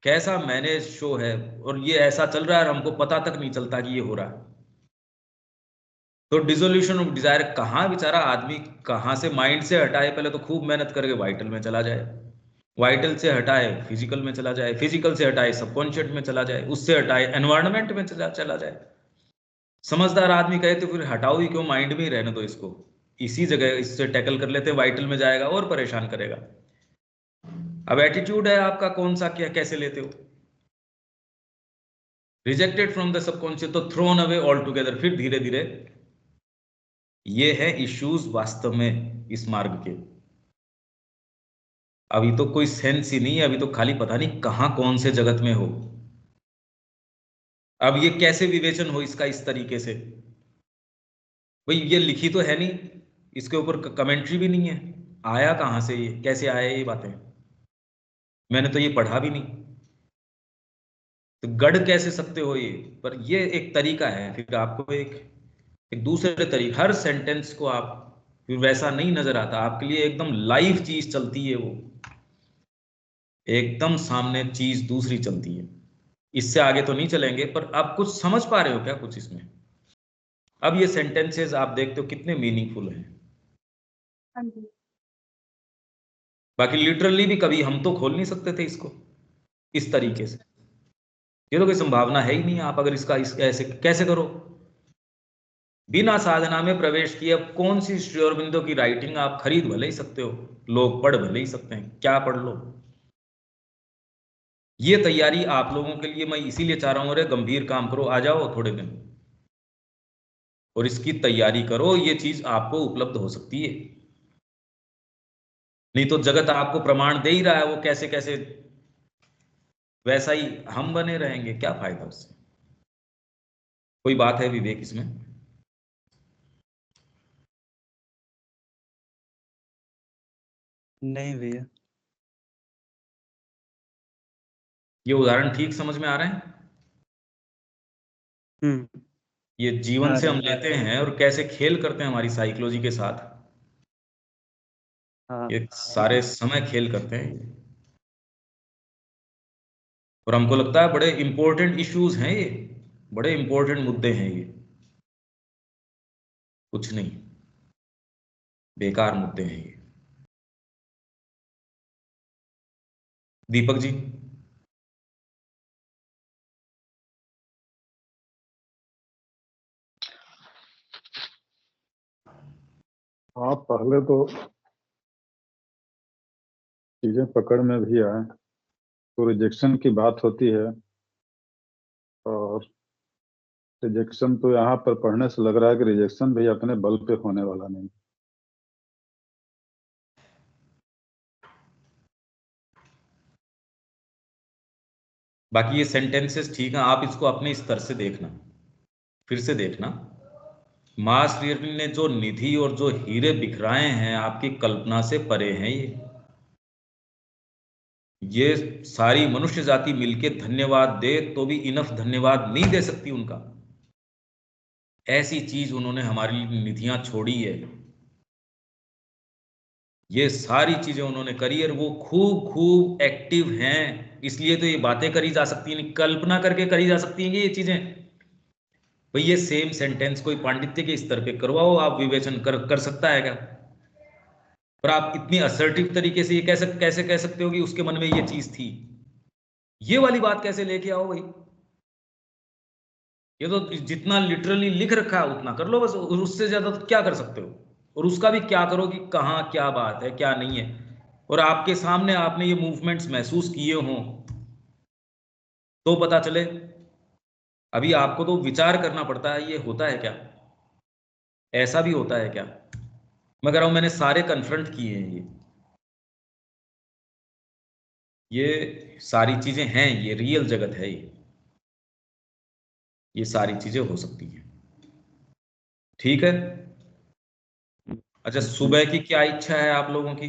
Speaker 1: कैसा मैनेज शो है, और ये ऐसा चल रहा है और हमको पता तक नहीं चलता कि ये हो रहा है। तो डिसोल्यूशन ऑफ डिजायर कहाँ बेचारा आदमी, कहाँ से माइंड से हटाए, पहले तो खूब मेहनत करके वाइटल में चला जाए, वाइटल से हटाए फिजिकल में चला जाए, फिजिकल से हटाए सबकॉन्शियस में चला जाए, उससे हटाए एनवायरनमेंट में चला जाए। समझदार आदमी कहे तो फिर हटाओ ही क्यों, माइंड में ही रहने दो इसको, इसी जगह इससे टैकल कर लेते, वाइटल में जाएगा और परेशान करेगा। अब एटीट्यूड है आपका कौन सा, क्या कैसे लेते हो। रिजेक्टेड फ्रॉम द सबकॉन्शियस तो थ्रोन अवे ऑल टुगेदर, फिर धीरे धीरे ये है इश्यूज वास्तव में इस मार्ग के। अभी तो कोई सेंस ही नहीं है, अभी तो खाली पता नहीं कहां कौन से जगत में हो। अब ये कैसे विवेचन हो इसका इस तरीके से, भाई ये लिखी तो है नहीं, इसके ऊपर कमेंट्री भी नहीं है, आया कहां से, ये कैसे आया ये बातें, मैंने तो ये पढ़ा भी नहीं, तो गढ़ कैसे सकते हो ये। पर ये एक तरीका है, फिर आपको एक एक दूसरे तरीके, हर सेंटेंस को आप फिर वैसा नहीं नजर आता आपके लिए, एकदम लाइव चीज चलती है वो, एकदम सामने चीज दूसरी चलती है। इससे आगे तो नहीं चलेंगे, पर आप कुछ समझ पा रहे हो क्या कुछ इसमें। अब ये सेंटेंसेस आप देखते हो कितने मीनिंगफुल हैं।
Speaker 2: हाँ जी।
Speaker 1: बाकी लिटरली भी कभी हम तो खोल नहीं सकते थे इसको इस तरीके से, ये तो कोई संभावना है ही नहीं, आप अगर इसका ऐसे कैसे करो बिना साधना में प्रवेश किए। अब कौन सी श्री अरबिंदो की राइटिंग आप खरीद भले ही सकते हो, लोग पढ़ भले ही सकते हैं, क्या पढ़ लो। ये तैयारी आप लोगों के लिए मैं इसीलिए चाह रहा हूं, अरे गंभीर काम करो, आ जाओ थोड़े दिन और इसकी तैयारी करो, ये चीज आपको उपलब्ध हो सकती है। नहीं तो जगत आपको प्रमाण दे ही रहा है, वो कैसे कैसे वैसा ही हम बने रहेंगे, क्या फायदा उससे। कोई बात है विवेक इसमें।
Speaker 3: नहीं भैया।
Speaker 1: ये उदाहरण ठीक समझ में आ रहे हैं। ये जीवन
Speaker 3: आ
Speaker 1: से
Speaker 3: रहे
Speaker 1: हम
Speaker 3: हैं।
Speaker 1: लेते हैं और कैसे खेल करते हैं हमारी साइकोलॉजी के साथ,
Speaker 3: हाँ।
Speaker 1: ये सारे समय खेल करते हैं। और हमको लगता है बड़े इंपॉर्टेंट इश्यूज हैं ये, बड़े इंपॉर्टेंट मुद्दे हैं ये, कुछ नहीं, बेकार मुद्दे हैं ये। दीपक जी।
Speaker 3: हाँ, पहले तो चीजें पकड़ में भी आए तो रिजेक्शन की बात होती है, और रिजेक्शन तो यहाँ पर पढ़ने से लग रहा है कि रिजेक्शन भी अपने बल पे होने वाला नहीं।
Speaker 1: बाकी ये सेंटेंसेस ठीक है, आप इसको अपने स्तर से देखना, फिर से देखना। मार्स रियली ने जो निधि और जो हीरे बिखराए हैं आपकी कल्पना से परे हैं। ये सारी मनुष्य जाति मिलके धन्यवाद दे तो भी इनफ धन्यवाद नहीं दे सकती उनका। ऐसी चीज उन्होंने हमारी लिए निधियां छोड़ी है। ये सारी चीजें उन्होंने करी है, वो खूब खूब एक्टिव हैं, इसलिए तो ये बातें करी जा सकती हैं, कल्पना करके करी जा सकती हैं ये चीजें। भाई ये सेम सेंटेंस कोई पांडित्य के स्तर पे करवाओ, आप विवेचन कर सकता है क्या? पर आप इतनी असर्टिव तरीके से ये कैसे कह सकते हो कि उसके मन में ये चीज थी? ये वाली बात कैसे लेके आओ भाई? ये तो जितना लिटरली लिख रखा है उतना कर लो बस, उससे ज्यादा तो क्या कर सकते हो? और उसका भी क्या करो कि कहाँ क्या बात है क्या नहीं है, और आपके सामने आपने ये मूवमेंट्स महसूस किए हों तो पता चले। अभी आपको तो विचार करना पड़ता है, ये होता है क्या, ऐसा भी होता है क्या? मैं कह रहा हूं मैंने सारे कन्फ्रंट किए हैं ये सारी चीजें हैं, ये रियल जगत है, ये सारी चीजें हो सकती हैं। ठीक है। अच्छा, सुबह की क्या इच्छा है आप लोगों की?